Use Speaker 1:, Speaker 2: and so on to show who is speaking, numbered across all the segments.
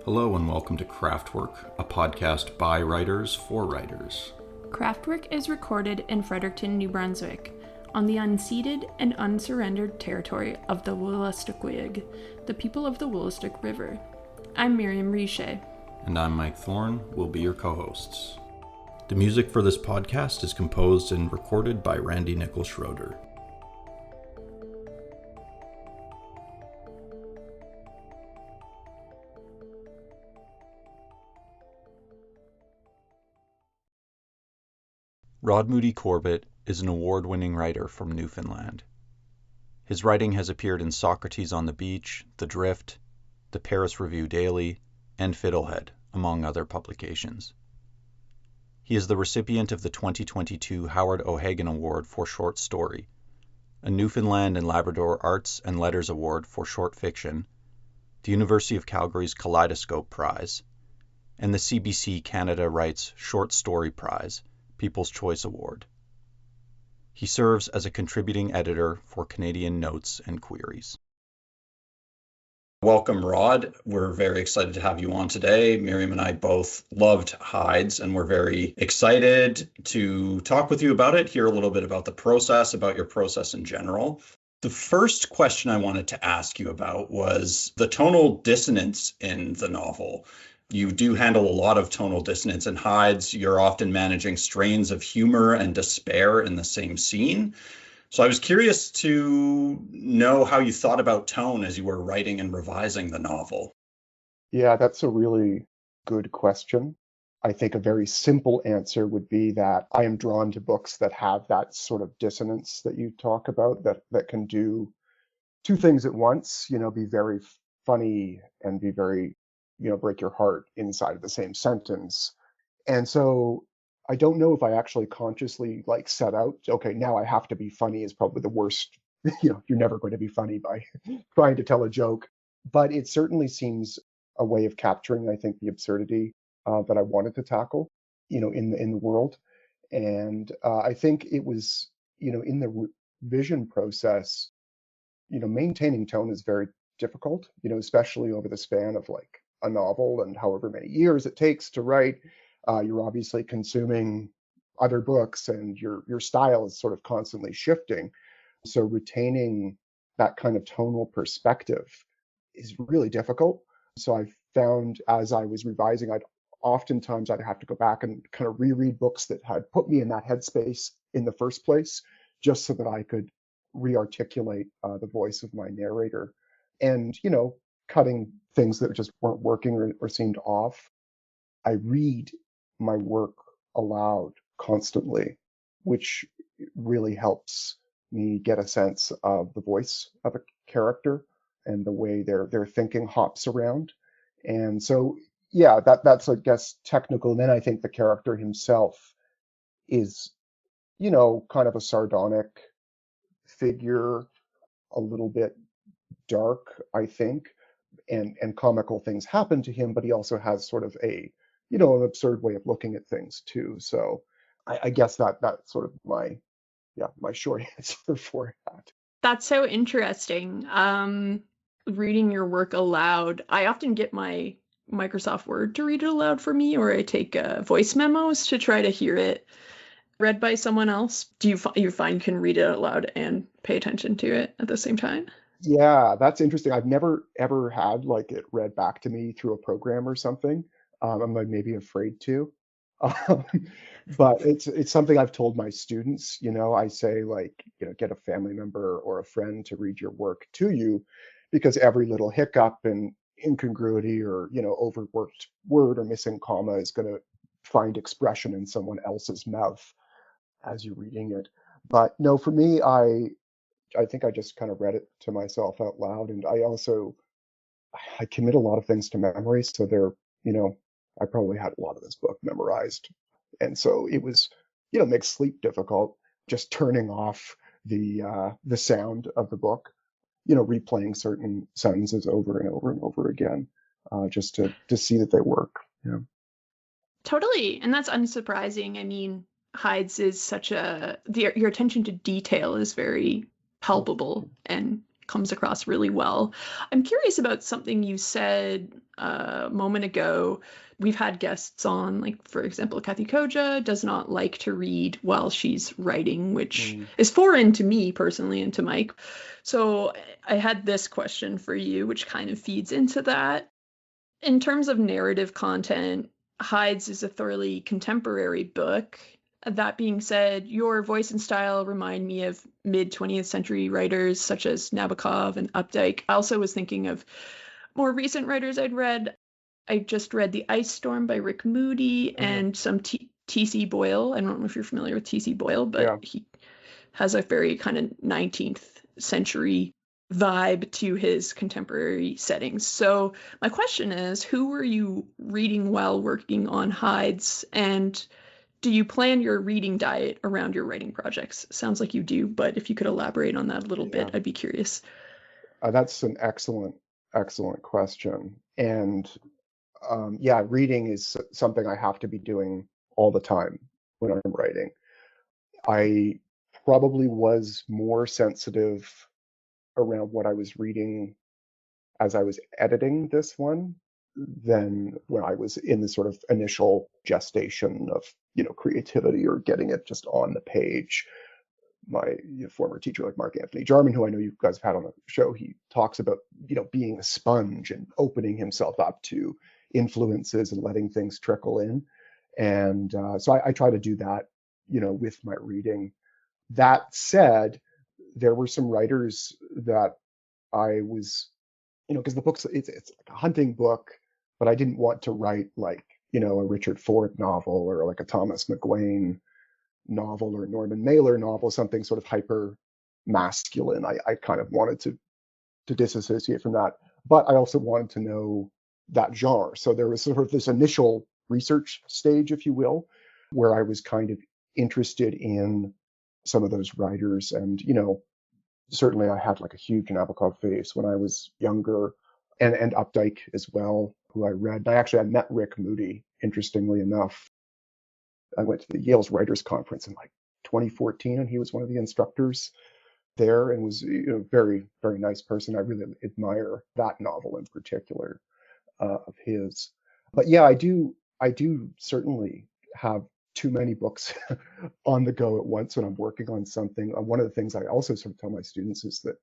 Speaker 1: Hello and welcome to Craftwork, a podcast by writers for writers.
Speaker 2: Craftwork is recorded in Fredericton, New Brunswick, on the unceded and unsurrendered territory of the Wolastoqiyik, the people of the Wolastoq River. I'm Miriam Riche.
Speaker 1: And I'm Mike Thorne. We'll be your co-hosts. The music for this podcast is composed and recorded by Randy Nichols Schroeder. Rod Moody-Corbett is an award-winning writer from Newfoundland. His writing has appeared in Socrates on the Beach, The Drift, the Paris Review Daily, and Fiddlehead, among other publications. He is the recipient of the 2022 Howard O'Hagan Award for Short Story, a Newfoundland and Labrador Arts and Letters Award for Short Fiction, the University of Calgary's Kaleidoscope Prize, and the CBC Canada Writes Short Story Prize, People's Choice Award. He serves as a contributing editor for Canadian Notes and Queries. Welcome, Rod. We're very excited to have you on today. Miriam and I both loved Hides, and we're very excited to talk with you about it, hear a little bit about the process, about your process in general. The first question I wanted to ask you about was the tonal dissonance in the novel. You do handle a lot of tonal dissonance in Hides. You're often managing strains of humor and despair in the same scene. So I was curious to know how you thought about tone as you were writing and revising the novel.
Speaker 3: Yeah, that's a really good question. I think a very simple answer would be that I am drawn to books that have that sort of dissonance that you talk about, that can do two things at once, be very funny and be very break your heart inside of the same sentence. And so I don't know if I actually consciously set out, okay, now I have to be funny is probably the worst. You're never going to be funny by trying to tell a joke. But it certainly seems a way of capturing, I think, the absurdity that I wanted to tackle, in the world. And I think it was, in the revision process, maintaining tone is very difficult, especially over the span of a novel and however many years it takes to write. You're obviously consuming other books and your style is sort of constantly shifting. So retaining that kind of tonal perspective is really difficult. So I found as I was revising, I'd have to go back and kind of reread books that had put me in that headspace in the first place, just so that I could re-articulate the voice of my narrator. And, cutting things that just weren't working or seemed off. I read my work aloud constantly, which really helps me get a sense of the voice of a character and the way their thinking hops around. And so, yeah, that's, I guess, technical. And then I think the character himself is, kind of a sardonic figure, a little bit dark, I think. And comical things happen to him, but he also has sort of an absurd way of looking at things too. So I guess that's sort of my short answer for that.
Speaker 2: That's so interesting. Reading your work aloud, I often get my Microsoft Word to read it aloud for me, or I take voice memos to try to hear it read by someone else. Do you find you can read it aloud and pay attention to it at the same time?
Speaker 3: Yeah, that's interesting. I've never ever had it read back to me through a program or something. I'm maybe afraid to, but it's something I've told my students. I say get a family member or a friend to read your work to you, because every little hiccup and incongruity or overworked word or missing comma is going to find expression in someone else's mouth as you're reading it. But no, for me, I think I just kind of read it to myself out loud. And I commit a lot of things to memory. So I probably had a lot of this book memorized. And so it was, makes sleep difficult, just turning off the sound of the book, replaying certain sentences over and over and over again, just to see that they work.
Speaker 2: Totally. And that's unsurprising. I mean, Hides is your attention to detail is very palpable and comes across really well. I'm curious about something you said a moment ago. We've had guests on, like, for example, Kathy Koja does not like to read while she's writing, which is foreign to me personally and to Mike. So I had this question for you, which kind of feeds into that. In terms of narrative content, Hides is a thoroughly contemporary book. That being said, your voice and style remind me of mid-20th century writers such as Nabokov and Updike. I also was thinking of more recent writers I'd read. I just read The Ice Storm by Rick Moody and some T.C. Boyle. I don't know if you're familiar with T.C. Boyle, but he has a very kind of 19th century vibe to his contemporary settings. So my question is, who were you reading while working on Hides, and do you plan your reading diet around your writing projects? Sounds like you do, but if you could elaborate on that a little bit, I'd be curious.
Speaker 3: That's an excellent question. And reading is something I have to be doing all the time when I'm writing. I probably was more sensitive around what I was reading as I was editing this one than when I was in the sort of initial gestation of, creativity or getting it just on the page. My former teacher, like Mark Anthony Jarman, who I know you guys have had on the show, he talks about, being a sponge and opening himself up to influences and letting things trickle in. And so I try to do that, with my reading. That said, there were some writers that I was, because the book's, it's like a hunting book, but I didn't want to write like, a Richard Ford novel or like a Thomas McGuane novel or Norman Mailer novel, something sort of hyper masculine. I kind of wanted to disassociate from that, but I also wanted to know that genre. So there was sort of this initial research stage, if you will, where I was kind of interested in some of those writers. And, certainly I had like a huge Nabokov phase when I was younger, and Updike as well, who I read. I met Rick Moody, interestingly enough. I went to the Yale's Writers Conference in like 2014, and he was one of the instructors there, and was very, very nice person. I really admire that novel in particular of his. But yeah, I do certainly have too many books on the go at once when I'm working on something. One of the things I also sort of tell my students is that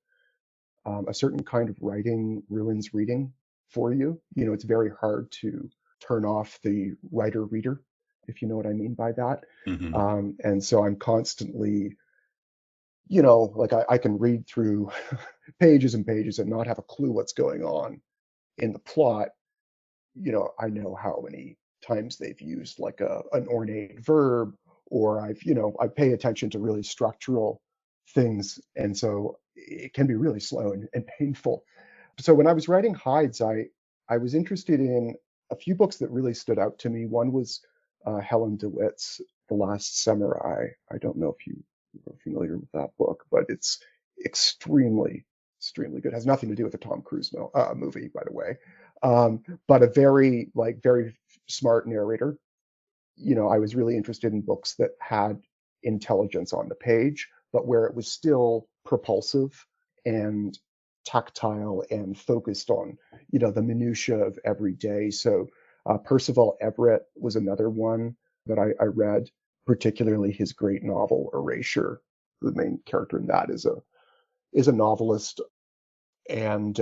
Speaker 3: a certain kind of writing ruins reading for you. It's very hard to turn off the writer-reader, if you know what I mean by that. And so I'm constantly, like I can read through pages and pages and not have a clue what's going on in the plot. I know how many times they've used like an ornate verb, or I pay attention to really structural things. And so it can be really slow and painful. So when I was writing Hides, I was interested in a few books that really stood out to me. One was Helen DeWitt's The Last Samurai. I don't know if you are familiar with that book, but it's extremely, extremely good. It has nothing to do with the Tom Cruise movie, by the way. But a very smart narrator. I was really interested in books that had intelligence on the page, but where it was still propulsive and tactile and focused on, the minutiae of every day. So Percival Everett was another one that I read, particularly his great novel Erasure. The main character in that is a novelist, and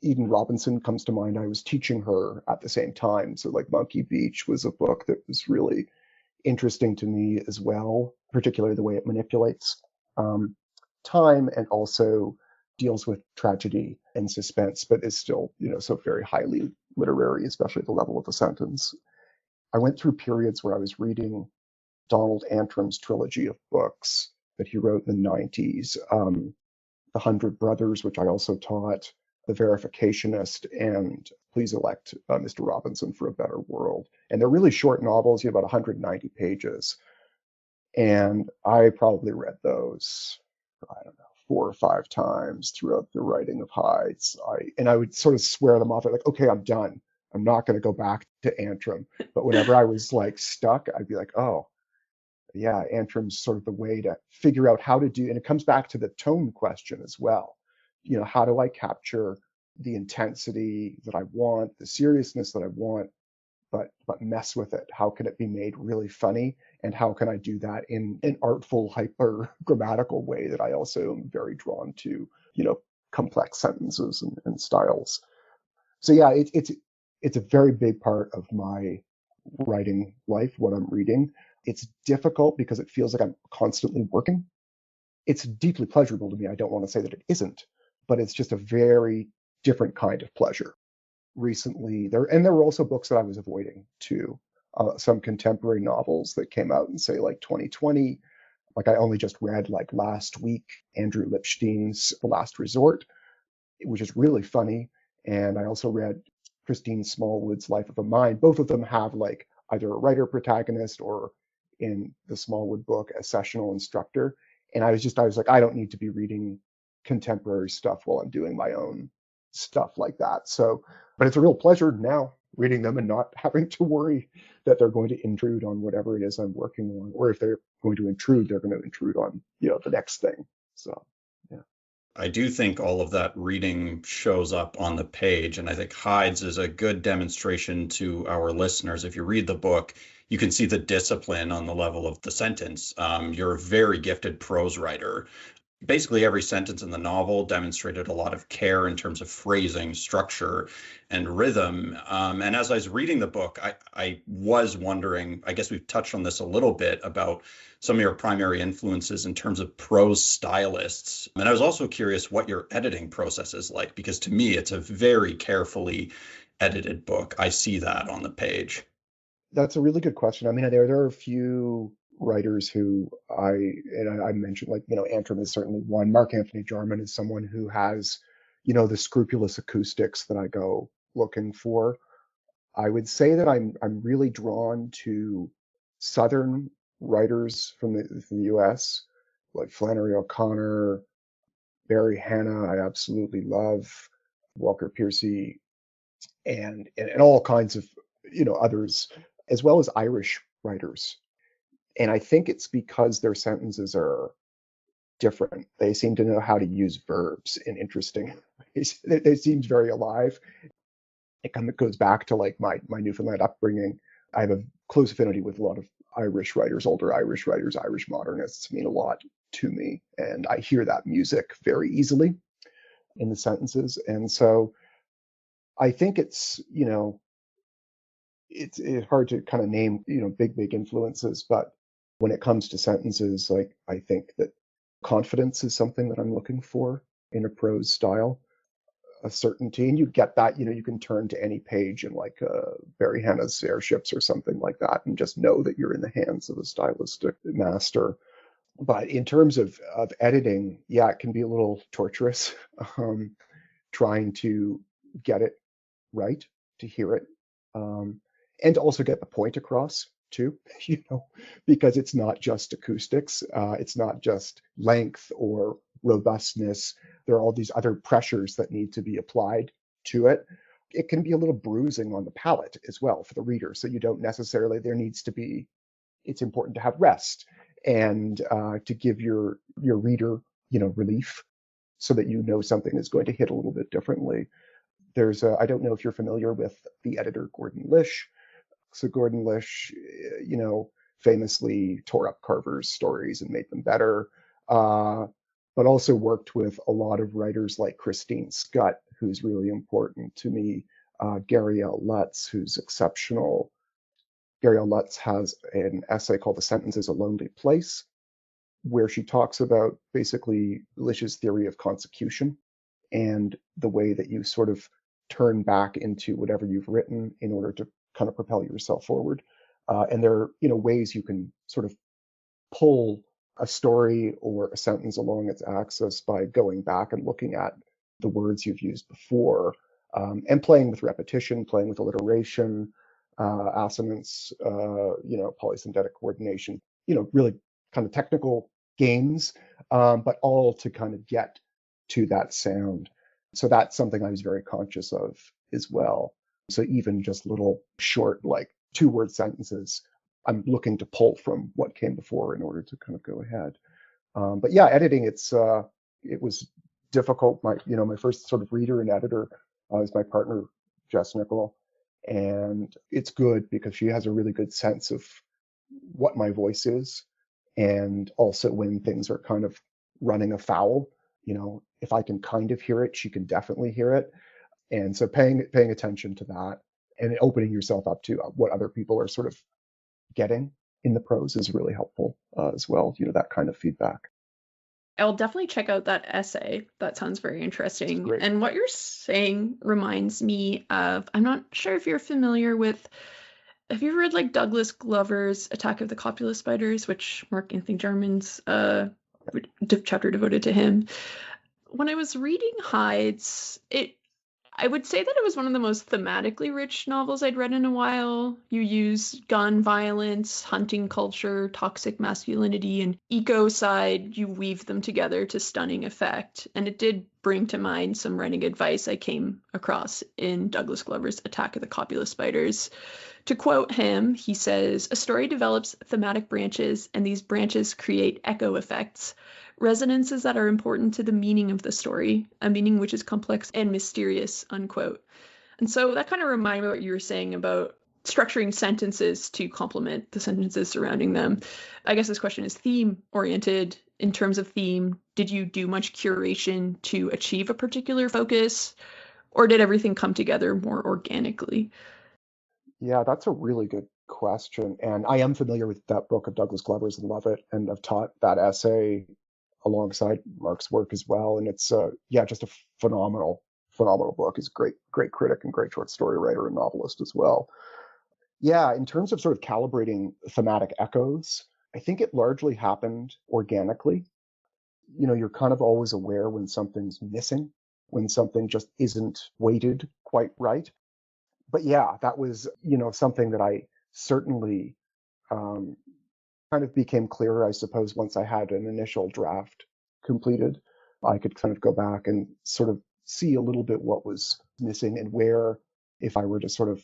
Speaker 3: Eden Robinson comes to mind. I was teaching her at the same time. So like Monkey Beach was a book that was really interesting to me as well, particularly the way it manipulates time and also deals with tragedy and suspense, but is still, so very highly literary, especially at the level of a sentence. I went through periods where I was reading Donald Antrim's trilogy of books that he wrote in the 90s, The Hundred Brothers, which I also taught, The Verificationist, and Please Elect Mr. Robinson for a Better World. And they're really short novels, about 190 pages. And I probably read those, I don't know, 4 or 5 times throughout the writing of Hides. I would sort of swear them off. Like, okay, I'm done. I'm not going to go back to Antrim. But whenever I was like stuck, I'd be like, oh, yeah, Antrim's sort of the way to figure out how to do, and it comes back to the tone question as well. how do I capture the intensity that I want, the seriousness that I want, but mess with it? How can it be made really funny? And how can I do that in an artful, hyper grammatical way that I also am very drawn to, complex sentences and styles. So yeah, it's a very big part of my writing life, what I'm reading. It's difficult because it feels like I'm constantly working. It's deeply pleasurable to me. I don't want to say that it isn't, but it's just a very different kind of pleasure. Recently, there were also books that I was avoiding too. Some contemporary novels that came out in, say, like 2020. Like I only just read, like last week, Andrew Lipstein's The Last Resort, which is really funny. And I also read Christine Smallwood's Life of a Mind. Both of them have like either a writer protagonist or, in the Smallwood book, a sessional instructor. And I was like, I don't need to be reading contemporary stuff while I'm doing my own stuff like that. So, but it's a real pleasure now reading them and not having to worry that they're going to intrude on whatever it is I'm working on, or if they're going to intrude, they're going to intrude on, the next thing. So, yeah.
Speaker 1: I do think all of that reading shows up on the page, and I think Hyde's is a good demonstration to our listeners. If you read the book, you can see the discipline on the level of the sentence. You're a very gifted prose writer. Basically, every sentence in the novel demonstrated a lot of care in terms of phrasing, structure, and rhythm. And as I was reading the book, I was wondering, I guess we've touched on this a little bit, about some of your primary influences in terms of prose stylists. And I was also curious what your editing process is like, because to me, it's a very carefully edited book. I see that on the page.
Speaker 3: That's a really good question. I mean, there are a few writers who I mentioned, like, Antrim is certainly one. Mark Anthony Jarman is someone who has, the scrupulous acoustics that I go looking for. I would say that I'm really drawn to Southern writers from the US, like Flannery O'Connor, Barry Hannah, I absolutely love, Walker Piercy, and all kinds of, others, as well as Irish writers. And I think it's because their sentences are different. They seem to know how to use verbs in interesting ways. They seem very alive. It kind of goes back to like my Newfoundland upbringing. I have a close affinity with a lot of Irish writers, older Irish writers. Irish modernists mean a lot to me. And I hear that music very easily in the sentences. And so I think it's hard to kind of name, big influences, but when it comes to sentences, like, I think that confidence is something that I'm looking for in a prose style, a certainty. And you get that, you can turn to any page in like Barry Hannah's Airships or something like that and just know that you're in the hands of a stylistic master. But in terms of editing, yeah, it can be a little torturous, trying to get it right, to hear it, and to also get the point across too, because it's not just acoustics, it's not just length or robustness. There are all these other pressures that need to be applied to it. It can be a little bruising on the palate as well for the reader. So you don't necessarily, it's important to have rest and to give your reader, relief, so that something is going to hit a little bit differently. I don't know if you're familiar with the editor Gordon Lish. So Gordon Lish, famously tore up Carver's stories and made them better, but also worked with a lot of writers like Christine Scutt, who's really important to me, Gary L. Lutz, who's exceptional. Gary L. Lutz has an essay called The Sentence is a Lonely Place, where she talks about basically Lish's theory of consecution and the way that you sort of turn back into whatever you've written in order to kind of propel yourself forward. And there are, ways you can sort of pull a story or a sentence along its axis by going back and looking at the words you've used before, and playing with repetition, playing with alliteration, assonance, polysynthetic coordination, really kind of technical games, but all to kind of get to that sound. So that's something I was very conscious of as well. So even just little short, like 2-word sentences, I'm looking to pull from what came before in order to kind of go ahead. But yeah, editing, it was difficult. My first sort of reader and editor is my partner, Jess Nickel. And it's good because she has a really good sense of what my voice is. And also when things are kind of running afoul, if I can kind of hear it, she can definitely hear it. And so paying attention to that and opening yourself up to what other people are sort of getting in the prose is really helpful as well, that kind of feedback.
Speaker 2: I'll definitely check out that essay. That sounds very interesting.
Speaker 3: Great.
Speaker 2: And what you're saying reminds me of, I'm not sure if you're familiar with, have you read like Douglas Glover's Attack of the Copula Spiders, which Mark Anthony Jarman's chapter devoted to him? When I was reading Hides, I would say that it was one of the most thematically rich novels I'd read in a while. You use gun violence, hunting culture, toxic masculinity, and ecocide. You weave them together to stunning effect. And it did bring to mind some running advice I came across in Douglas Glover's Attack of the Copula Spiders. To quote him, he says, "A story develops thematic branches, and these branches create echo effects. Resonances that are important to the meaning of the story, a meaning which is complex and mysterious," unquote. And so that kind of reminded me of what you were saying about structuring sentences to complement the sentences surrounding them. I guess this question is theme oriented. In terms of theme, did you do much curation to achieve a particular focus, or did everything come together more organically?
Speaker 3: Yeah, that's a really good question. And I am familiar with that book of Douglas Glover's and love it. And I've taught that essay alongside Mark's work as well. And it's just a phenomenal book. He's a great critic and great short story writer and novelist as well. Yeah, in terms of sort of calibrating thematic echoes, I think it largely happened organically. You're kind of always aware when something's missing, when something just isn't weighted quite right. But yeah, that was, something that I certainly kind of became clearer, I suppose, once I had an initial draft completed. I could kind of go back and sort of see a little bit what was missing and where, if I were to sort of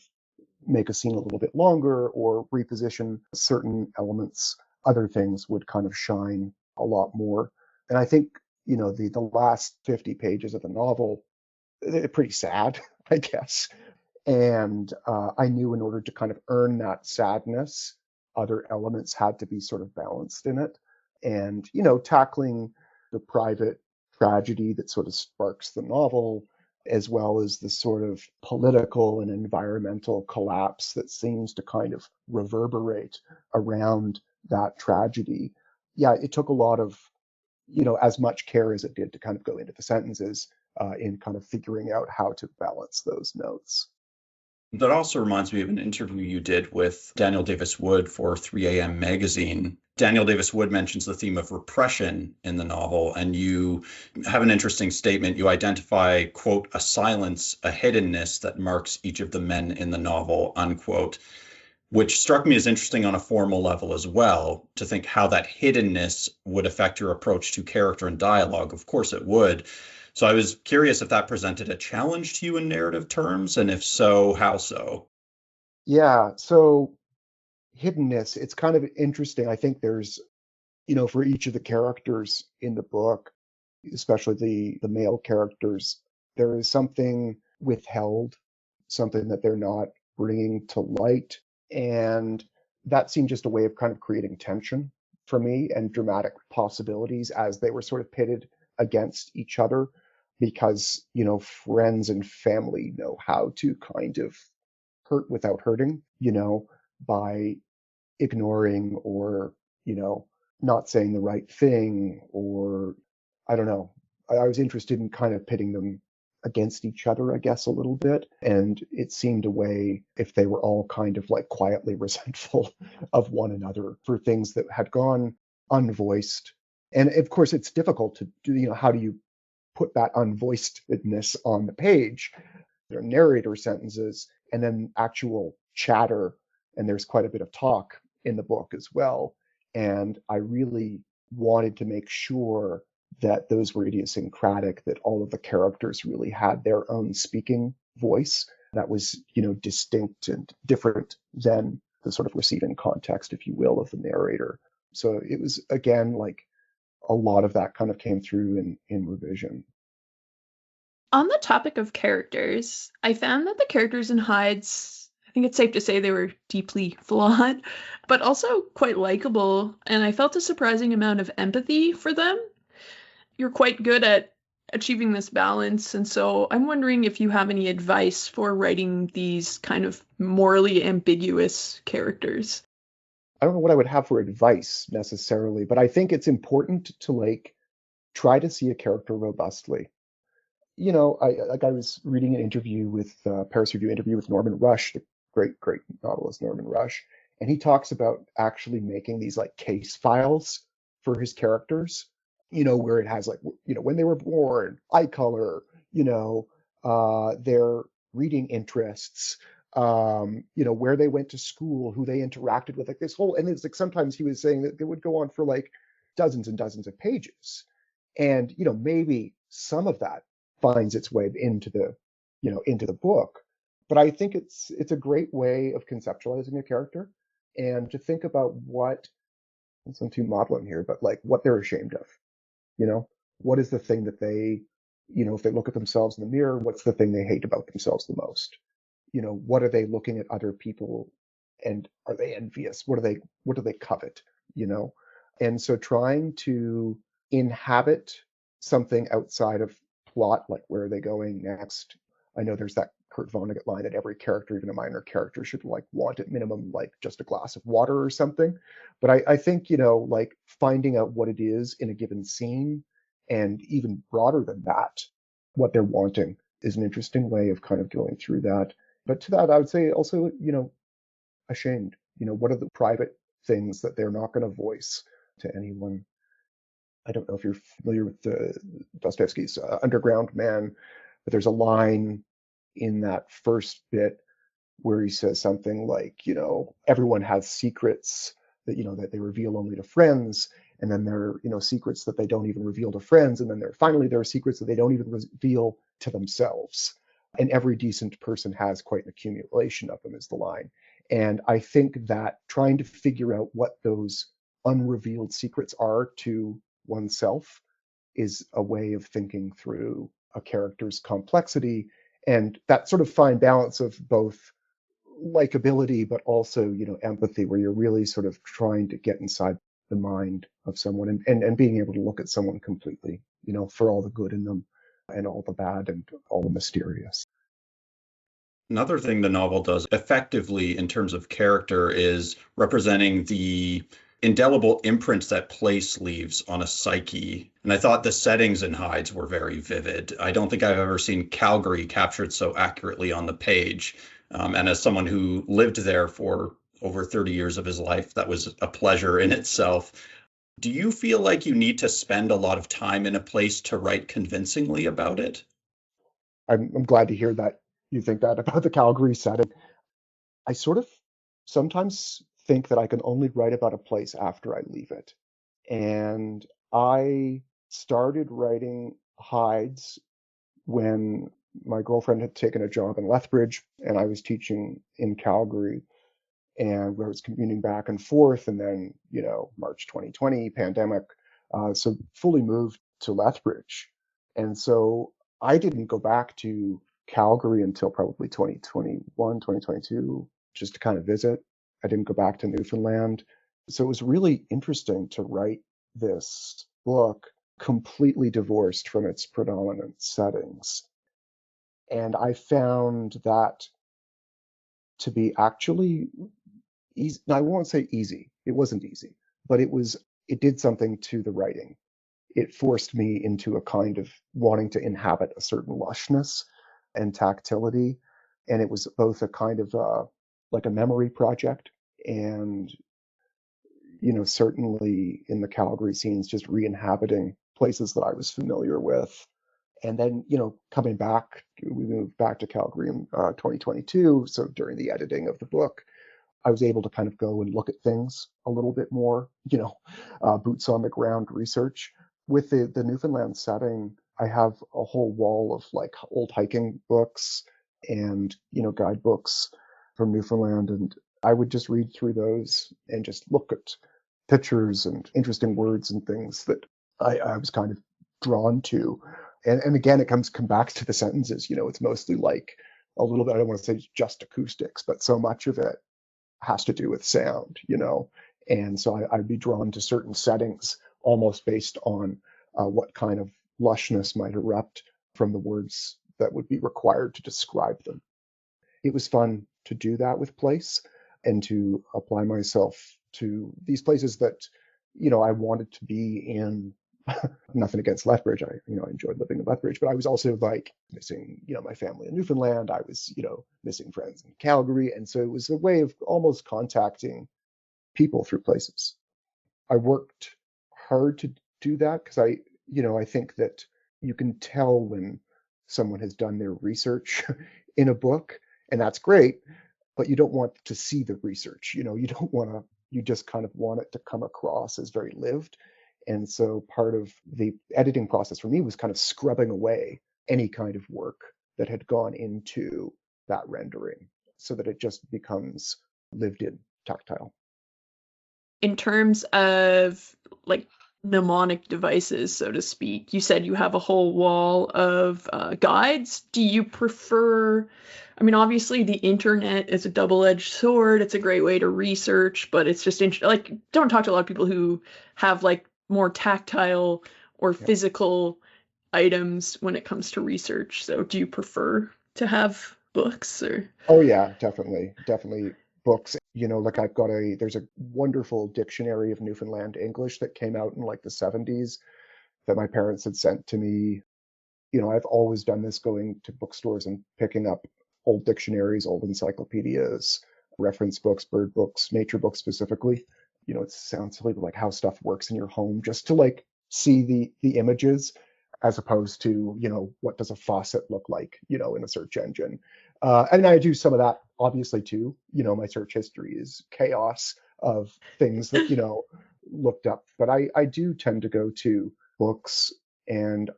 Speaker 3: make a scene a little bit longer or reposition certain elements, other things would kind of shine a lot more. And I think, the last 50 pages of the novel, they're pretty sad, I guess. And I knew in order to kind of earn that sadness, other elements had to be sort of balanced in it. And, tackling the private tragedy that sort of sparks the novel, as well as the sort of political and environmental collapse that seems to kind of reverberate around that tragedy. Yeah, it took a lot of, as much care as it did to kind of go into the sentences in kind of figuring out how to balance those notes.
Speaker 1: That also reminds me of an interview you did with Daniel Davis Wood for 3 a.m. magazine. Daniel Davis Wood mentions the theme of repression in the novel, and you have an interesting statement. You identify, quote, "a silence, a hiddenness that marks each of the men in the novel," unquote, which struck me as interesting on a formal level as well, to think how that hiddenness would affect your approach to character and dialogue. Of course it would. So I was curious if that presented a challenge to you in narrative terms, and if so, how so?
Speaker 3: Yeah, so hiddenness, it's kind of interesting. I think there's, for each of the characters in the book, especially the male characters, there is something withheld, something that they're not bringing to light. And that seemed just a way of kind of creating tension for me and dramatic possibilities as they were sort of pitted against each other, because, friends and family know how to kind of hurt without hurting, by ignoring or, not saying the right thing, or I don't know. I was interested in kind of pitting them against each other, I guess, a little bit. And it seemed a way if they were all kind of like quietly resentful of one another for things that had gone unvoiced. And of course, it's difficult to do, how do you put that unvoicedness on the page? There are narrator sentences and then actual chatter. And there's quite a bit of talk in the book as well. And I really wanted to make sure that those were idiosyncratic, that all of the characters really had their own speaking voice that was, distinct and different than the sort of receiving context, if you will, of the narrator. So it was, again, like a lot of that kind of came through in revision.
Speaker 2: On the topic of characters, I found that the characters in Hides, I think it's safe to say they were deeply flawed, but also quite likable, and I felt a surprising amount of empathy for them. You're quite good at achieving this balance, and so I'm wondering if you have any advice for writing these kind of morally ambiguous characters.
Speaker 3: I don't know what I would have for advice necessarily, but I think it's important to like try to see a character robustly. I was reading an interview with Paris Review interview with Norman Rush, the great novelist Norman Rush, and he talks about actually making these like case files for his characters. Where it has like when they were born, eye color, their reading interests, where they went to school, who they interacted with, like this whole. And it's like sometimes he was saying that it would go on for like dozens and dozens of pages, and maybe some of that finds its way into the book. But I think it's a great way of conceptualizing a character and to think about what, it's not too maudlin here, but like what they're ashamed of. What is the thing that they, if they look at themselves in the mirror, what's the thing they hate about themselves the most? What are they looking at other people and are they envious? What do they covet? And so trying to inhabit something outside of plot, like where are they going next? I know there's that Kurt Vonnegut line that every character, even a minor character, should like want at minimum like just a glass of water or something. But I think, like finding out what it is in a given scene, and even broader than that, what they're wanting is an interesting way of kind of going through that. But to that, I would say also, ashamed. What are the private things that they're not going to voice to anyone? I don't know if you're familiar with Dostoevsky's Underground Man, but there's a line in that first bit where he says something like, everyone has secrets that, that they reveal only to friends. And then there are, secrets that they don't even reveal to friends. And then there are secrets that they don't even reveal to themselves. And every decent person has quite an accumulation of them, is the line. And I think that trying to figure out what those unrevealed secrets are to oneself is a way of thinking through a character's complexity, and that sort of fine balance of both likability but also empathy, where you're really sort of trying to get inside the mind of someone and being able to look at someone completely, for all the good in them and all the bad and all the mysterious.
Speaker 1: Another thing the novel does effectively in terms of character is representing the indelible imprints that place leaves on a psyche. And I thought the settings in Hides were very vivid. I don't think I've ever seen Calgary captured so accurately on the page. And as someone who lived there for over 30 years of his life, that was a pleasure in itself. Do you feel like you need to spend a lot of time in a place to write convincingly about it?
Speaker 3: I'm glad to hear that you think that about the Calgary setting. I sort of sometimes think that I can only write about a place after I leave it. And I started writing Hides when my girlfriend had taken a job in Lethbridge and I was teaching in Calgary, and where I was commuting back and forth. And then, March 2020, pandemic. So fully moved to Lethbridge. And so I didn't go back to Calgary until probably 2021, 2022, just to kind of visit. I didn't go back to Newfoundland. So it was really interesting to write this book completely divorced from its predominant settings. And I found that to be actually easy. I won't say easy. It wasn't easy, but it did something to the writing. It forced me into a kind of wanting to inhabit a certain lushness and tactility. And it was both a kind of like a memory project and, certainly in the Calgary scenes, just re-inhabiting places that I was familiar with. And then, coming back, we moved back to Calgary in 2022. So during the editing of the book, I was able to kind of go and look at things a little bit more, boots on the ground research. With the Newfoundland setting, I have a whole wall of like old hiking books and, guidebooks from Newfoundland. And I would just read through those and just look at pictures and interesting words and things that I was kind of drawn to. And again, it come back to the sentences. It's mostly like a little bit, I don't want to say just acoustics, but so much of it has to do with sound. And so I'd be drawn to certain settings almost based on what kind of lushness might erupt from the words that would be required to describe them. It was fun to do that with place and to apply myself to these places that, I wanted to be in. Nothing against Lethbridge. I enjoyed living in Lethbridge, but I was also like missing, my family in Newfoundland. I was, missing friends in Calgary. And so it was a way of almost contacting people through places. I worked hard to do that because I think that you can tell when someone has done their research in a book, and that's great, but you don't want to see the research. You just kind of want it to come across as very lived. And so part of the editing process for me was kind of scrubbing away any kind of work that had gone into that rendering so that it just becomes lived in, tactile.
Speaker 2: In terms of like mnemonic devices, so to speak, you said you have a whole wall of guides. Do you prefer, obviously the internet is a double-edged sword. It's a great way to research, but it's just don't talk to a lot of people who have like more tactile or physical items when it comes to research. So do you prefer to have books or?
Speaker 3: Oh yeah, definitely books. Like there's a wonderful dictionary of Newfoundland English that came out in like the 70s that my parents had sent to me. I've always done this, going to bookstores and picking up old dictionaries, old encyclopedias, reference books, bird books, nature books specifically. It sounds silly, but like how stuff works in your home, just to like see the images as opposed to, what does a faucet look like, in a search engine. And I do some of that obviously too. My search history is chaos of things that, looked up, but I do tend to go to books and,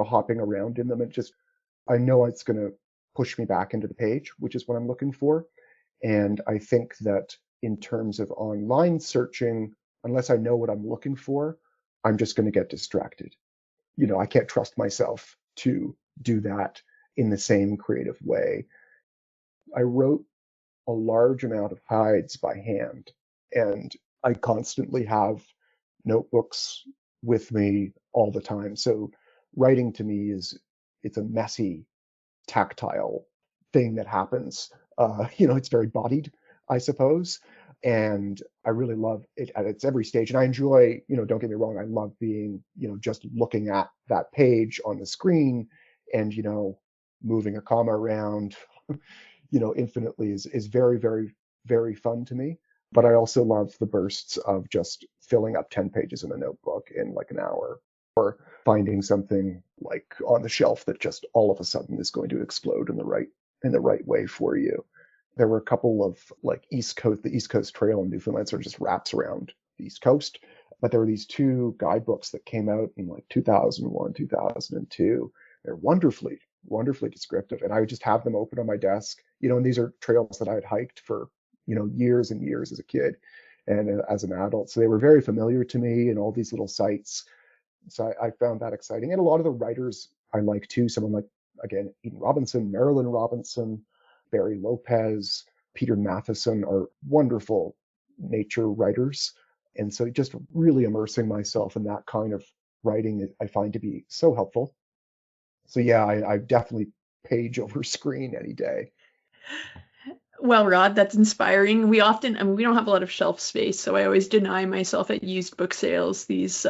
Speaker 3: hopping around in them. I know it's going to push me back into the page, which is what I'm looking for. And I think that in terms of online searching, unless I know what I'm looking for, I'm just going to get distracted. I can't trust myself to do that in the same creative way. I wrote a large amount of hides by hand, and I constantly have notebooks with me all the time. So writing to me it's a messy, tactile thing that happens. It's very bodied, I suppose. And I really love it at its every stage. And I enjoy, don't get me wrong, I love being, just looking at that page on the screen and, moving a comma around, infinitely is very, very, very fun to me. But I also love the bursts of just filling up 10 pages in a notebook in like an hour, or finding something like on the shelf that just all of a sudden is going to explode in the right way for you. There were a couple of like the East Coast Trail in Newfoundland sort of just wraps around the East Coast. But there were these two guidebooks that came out in like 2001, 2002. They're wonderfully, wonderfully descriptive. And I would just have them open on my desk, and these are trails that I had hiked for, years and years as a kid and as an adult. So they were very familiar to me, and all these little sites. So I found that exciting. And a lot of the writers I like too, someone like, again, Eden Robinson, Marilyn Robinson, Barry Lopez, Peter Matheson are wonderful nature writers. And so just really immersing myself in that kind of writing I find to be so helpful. So yeah, I definitely page over screen any day.
Speaker 2: Well, Rod, that's inspiring. We often, we don't have a lot of shelf space, so I always deny myself at used book sales these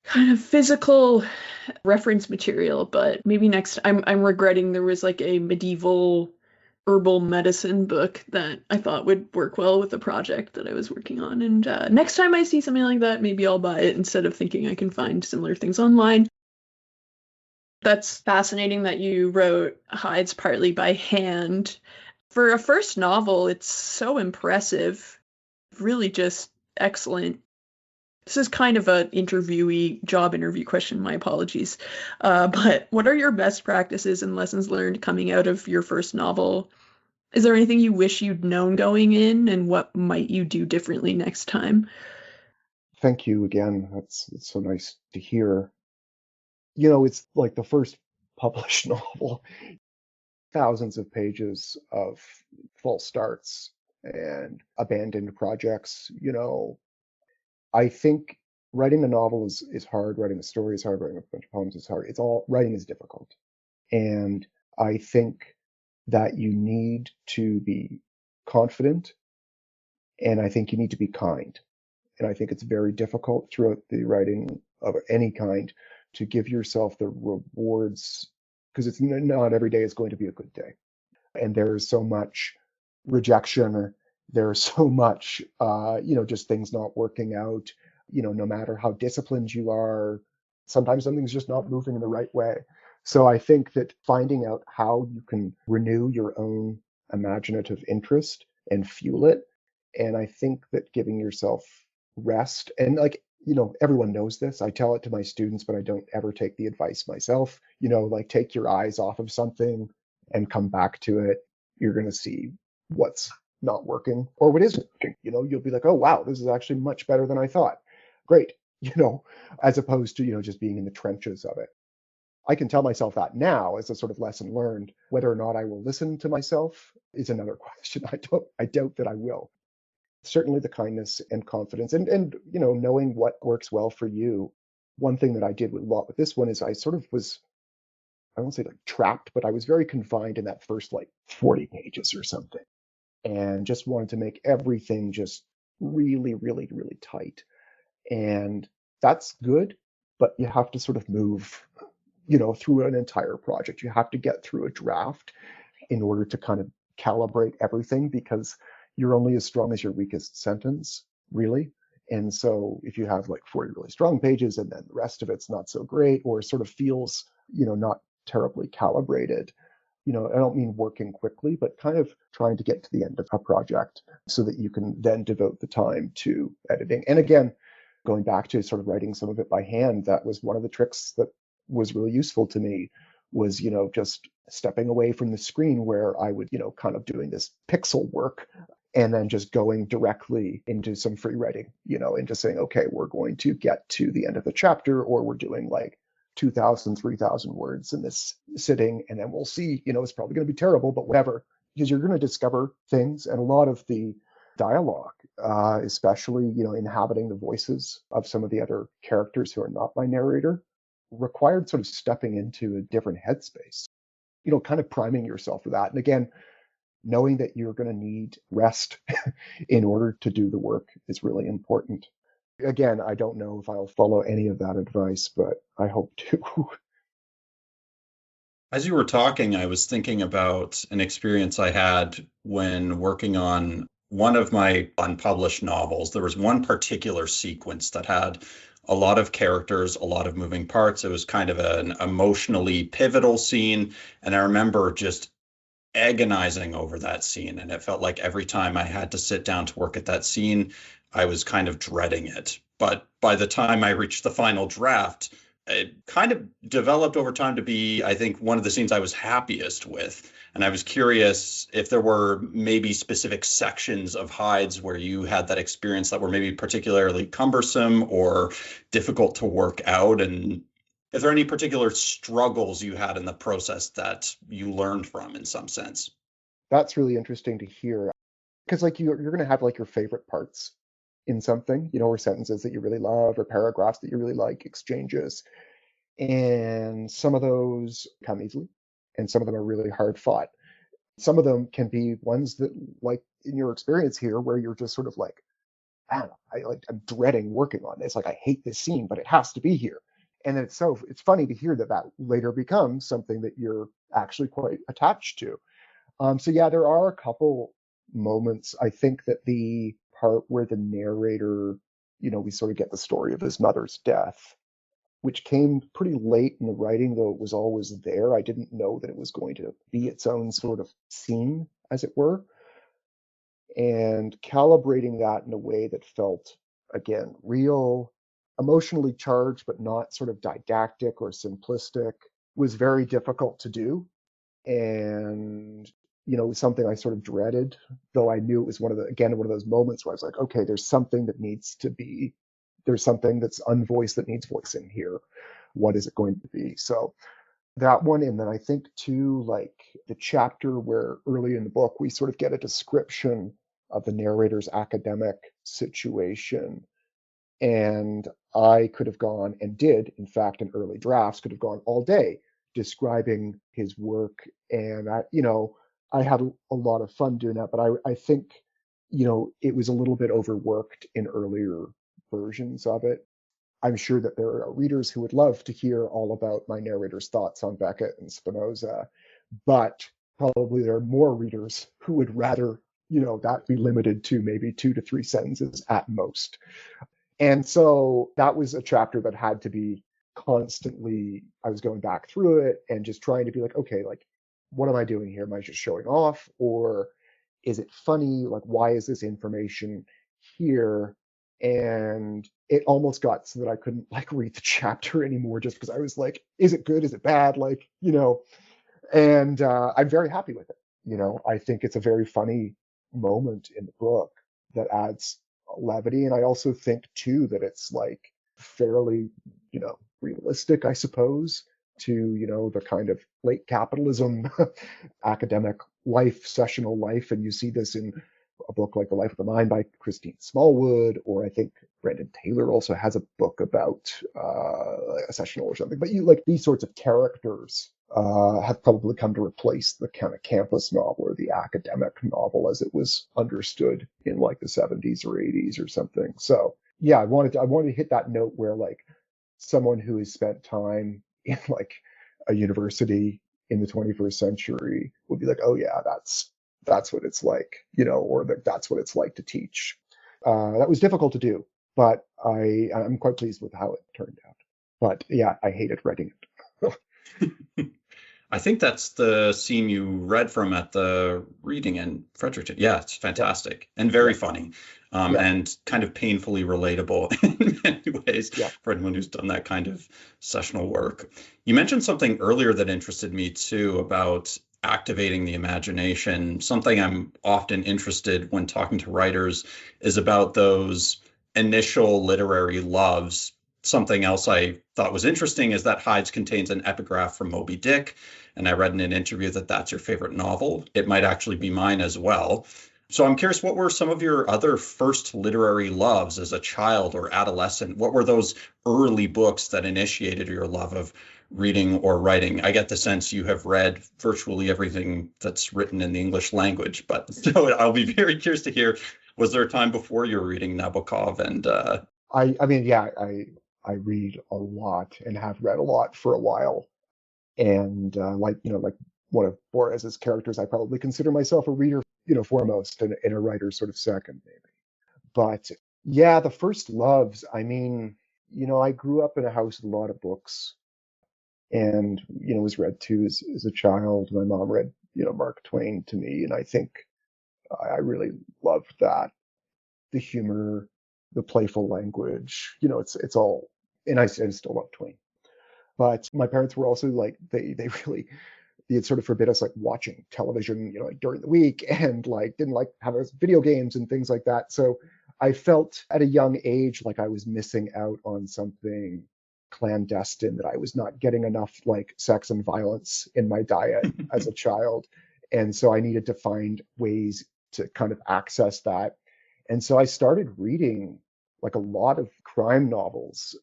Speaker 2: kind of physical reference material. But maybe next, I'm regretting there was like a medieval herbal medicine book that I thought would work well with the project that I was working on. And next time I see something like that, maybe I'll buy it instead of thinking I can find similar things online. That's fascinating that you wrote hides partly by hand. For a first novel, it's so impressive. Really just excellent. This is kind of an job interview question, my apologies. But what are your best practices and lessons learned coming out of your first novel? Is there anything you wish you'd known going in, and what might you do differently next time?
Speaker 3: Thank you again. That's so nice to hear. it's like the first published novel, thousands of pages of false starts and abandoned projects. I think writing a novel is hard, writing a story is hard, writing a bunch of poems is hard. Writing is difficult. And I think that you need to be confident, and I think you need to be kind. And I think it's very difficult throughout the writing of any kind to give yourself the rewards, because it's not every day is going to be a good day. And there's so much rejection. There's so much, just things not working out. No matter how disciplined you are, sometimes something's just not moving in the right way. So I think that finding out how you can renew your own imaginative interest and fuel it. And I think that giving yourself rest, and like, everyone knows this. I tell it to my students, but I don't ever take the advice myself. Like, take your eyes off of something and come back to it. You're going to see what's not working or what is working. You'll be like, oh, wow, this is actually much better than I thought. Great. As opposed to, just being in the trenches of it. I can tell myself that now as a sort of lesson learned. Whether or not I will listen to myself is another question. I doubt that I will. Certainly the kindness and confidence and knowing what works well for you. One thing that I did a lot with this one is I sort of was, I won't say like trapped, but I was very confined in that first like 40 pages or something, and just wanted to make everything just really, really, really tight. And that's good, but you have to sort of move, through an entire project. You have to get through a draft in order to kind of calibrate everything, because you're only as strong as your weakest sentence, really. And so if you have like 40 really strong pages and then the rest of it's not so great, or sort of feels, not terribly calibrated, I don't mean working quickly, but kind of trying to get to the end of a project so that you can then devote the time to editing. And again, going back to sort of writing some of it by hand, that was one of the tricks that was really useful to me, was, just stepping away from the screen where I would, kind of doing this pixel work, and then just going directly into some free writing, and just saying, okay, we're going to get to the end of the chapter, or we're doing like 2,000, 3,000 words in this sitting, and then we'll see, it's probably going to be terrible, but whatever, because you're going to discover things. And a lot of the dialogue, especially, inhabiting the voices of some of the other characters who are not my narrator, required sort of stepping into a different headspace, kind of priming yourself for that. And again, knowing that you're going to need rest in order to do the work is really important. Again, I don't know if I'll follow any of that advice, but I hope to.
Speaker 1: As you were talking, I was thinking about an experience I had when working on one of my unpublished novels. There was one particular sequence that had a lot of characters, a lot of moving parts. It was kind of an emotionally pivotal scene. And I remember just agonizing over that scene. And it felt like every time I had to sit down to work at that scene, I was kind of dreading it. But by the time I reached the final draft, it kind of developed over time to be, I think, one of the scenes I was happiest with. And I was curious if there were maybe specific sections of Hides where you had that experience that were maybe particularly cumbersome or difficult to work out. And if there are any particular struggles you had in the process that you learned from in some sense.
Speaker 3: That's really interesting to hear, because like you're going to have like your favorite parts in something, or sentences that you really love, or paragraphs that you really like, exchanges. And some of those come easily, and some of them are really hard fought. Some of them can be ones that, like in your experience here, where you're just sort of like, man, I'm dreading working on this. Like, I hate this scene, but it has to be here. And it's funny to hear that later becomes something that you're actually quite attached to. So yeah, there are a couple moments. I think that the part where the narrator, we sort of get the story of his mother's death, which came pretty late in the writing, though it was always there. I didn't know that it was going to be its own sort of scene, as it were. And calibrating that in a way that felt, again, real, emotionally charged, but not sort of didactic or simplistic, was very difficult to do. And something I sort of dreaded, though I knew it was one of those moments where I was like, okay, there's something that's unvoiced that needs voicing here. what is it going to be? So that one, and then I think too, like the chapter where early in the book we sort of get a description of the narrator's academic situation. And I could have gone and did, in fact, in early drafts, could have gone all day describing his work. And I had a lot of fun doing that, but I think, it was a little bit overworked in earlier versions of it. I'm sure that there are readers who would love to hear all about my narrator's thoughts on Beckett and Spinoza, but probably there are more readers who would rather, that be limited to maybe 2 to 3 sentences at most. And so that was a chapter that had to be constantly, I was going back through it and just trying to be like, okay, like, what am I doing here? Am I just showing off? Or is it funny? Like, why is this information here? And it almost got so that I couldn't like read the chapter anymore just because I was like, is it good? Is it bad? Like, and I'm very happy with it. I think it's a very funny moment in the book that adds levity. And I also think too that it's like fairly, realistic, I suppose, to, the kind of late capitalism academic life, sessional life. And you see this in a book like The Life of the Mind by Christine Smallwood, or I think Brandon Taylor also has a book about a sessional or something. But these sorts of characters have probably come to replace the kind of campus novel or the academic novel as it was understood in like the 70s or 80s or something. So yeah, I wanted to hit that note where like someone who has spent time in like a university in the 21st century would be like, oh yeah, that's what it's like, or that's what it's like to teach. That was difficult to do, but I'm quite pleased with how it turned out. But yeah, I hated writing it.
Speaker 1: I think that's the scene you read from at the reading in Fredericton. Yeah, it's fantastic and very funny, and kind of painfully relatable in many ways for anyone who's done that kind of sessional work. You mentioned something earlier that interested me too about activating the imagination. Something I'm often interested when talking to writers is about those initial literary loves. Something else I thought was interesting is that Hides contains an epigraph from Moby Dick, and I read in an interview that that's your favorite novel. It might actually be mine as well. So I'm curious, what were some of your other first literary loves as a child or adolescent? What were those early books that initiated your love of reading or writing? I get the sense you have read virtually everything that's written in the English language, but so I'll be very curious to hear, was there a time before you were reading Nabokov? And
Speaker 3: I read a lot and have read a lot for a while. And like one of Borges's characters, I probably consider myself a reader, foremost and a writer sort of second, maybe. But yeah, the first loves, I mean, I grew up in a house with a lot of books and, was read to as a child. My mom read, Mark Twain to me. And I think I really loved that. The humor, the playful language, it's all, and I still love Twain. But my parents were also like, they had sort of forbid us like watching television, like during the week, and like didn't like have us video games and things like that. So I felt at a young age like I was missing out on something clandestine, that I was not getting enough like sex and violence in my diet as a child. And so I needed to find ways to kind of access that. And so I started reading like a lot of crime novels.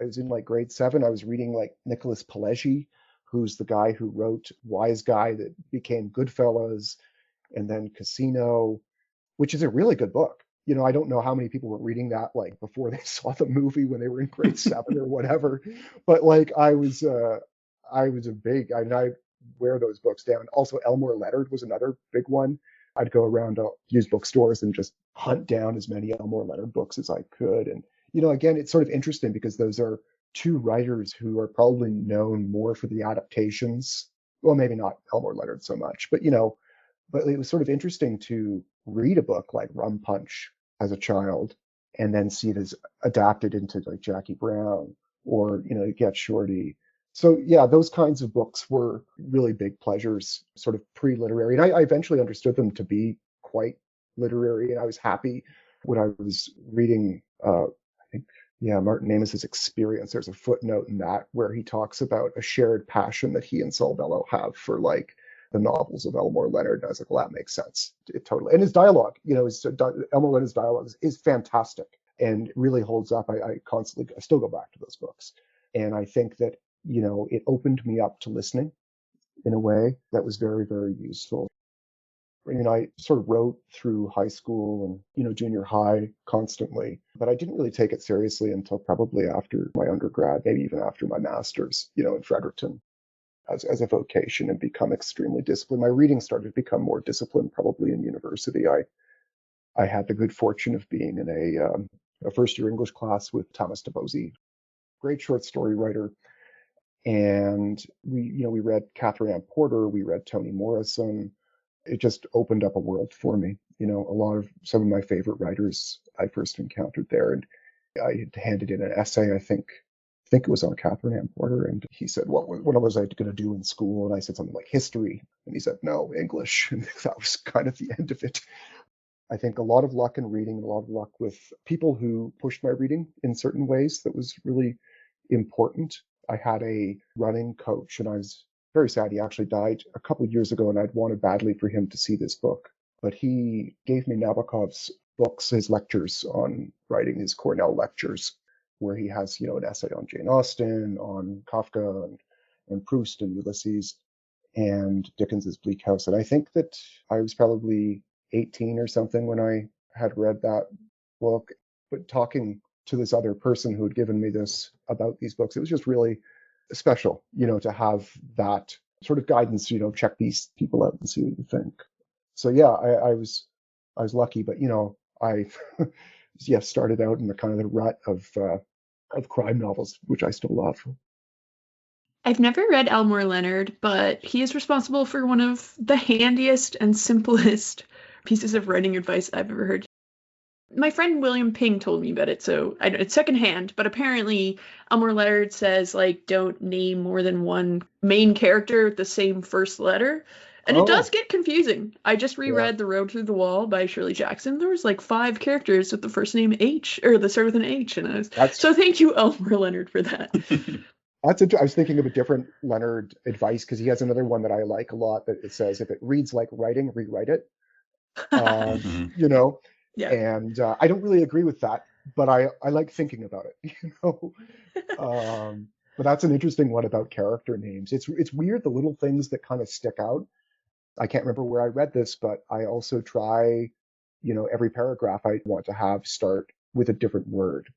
Speaker 3: I was in like grade 7. I was reading like Nicholas Pileggi, who's the guy who wrote Wise Guy that became Goodfellas, and then Casino, which is a really good book. I don't know how many people were reading that like before they saw the movie when they were in grade 7 or whatever, but like I was a big, I wear those books down. Also, Elmore Leonard was another big one. I'd go around to used bookstores and just hunt down as many Elmore Leonard books as I could. And, again, it's sort of interesting because those are two writers who are probably known more for the adaptations. Well, maybe not Elmore Leonard so much, but, but it was sort of interesting to read a book like Rum Punch as a child and then see it as adapted into like Jackie Brown or, Get Shorty. So yeah, those kinds of books were really big pleasures, sort of pre-literary. And I eventually understood them to be quite literary. And I was happy when I was reading, I think Yeah, Martin Amos's experience. There's a footnote in that where he talks about a shared passion that he and Salvello have for like the novels of Elmore Leonard. And I was like, well, that makes sense. It totally. And his dialogue, Elmore Leonard's dialogue is fantastic and really holds up. I still go back to those books. And I think that, it opened me up to listening in a way that was very, very useful. I sort of wrote through high school and, junior high constantly, but I didn't really take it seriously until probably after my undergrad, maybe even after my master's, in Fredericton as a vocation and become extremely disciplined. My reading started to become more disciplined probably in university. I had the good fortune of being in a first year English class with Thomas DeBosey, great short story writer. And we read Catherine Ann Porter, we read Toni Morrison. It just opened up a world for me. Some of my favorite writers I first encountered there. And I had handed in an essay, I think it was on Catherine Ann Porter. And he said, what was I going to do in school? And I said something like history. And he said, no, English. And that was kind of the end of it. I think a lot of luck in reading, a lot of luck with people who pushed my reading in certain ways that was really important. I had a running coach, and I was very sad. He actually died a couple of years ago, and I'd wanted badly for him to see this book. But he gave me Nabokov's books, his lectures on writing, his Cornell lectures, where he has, an essay on Jane Austen, on Kafka, and Proust and Ulysses, and Dickens's Bleak House. And I think that I was probably 18 or something when I had read that book. But talking to this other person who had given me this about these books, it was just really special, to have that sort of guidance, check these people out and see what you think. So yeah, I was lucky, but I started out in the kind of the rut of crime novels, which I still love.
Speaker 2: I've never read Elmore Leonard, but he is responsible for one of the handiest and simplest pieces of writing advice I've ever heard. My friend William Ping told me about it, so it's secondhand, but apparently Elmore Leonard says, don't name more than one main character with the same first letter. And It does get confusing. I just reread The Road Through the Wall by Shirley Jackson. There was 5 characters with the first name H, or that start with an H. And so thank you, Elmore Leonard, for that.
Speaker 3: I was thinking of a different Leonard advice, because he has another one that I like a lot, that it says, if it reads like writing, rewrite it. Yeah. And I don't really agree with that, but I like thinking about it, but that's an interesting one about character names. It's weird, the little things that kind of stick out. I can't remember where I read this, but I also try, every paragraph I want to have start with a different word.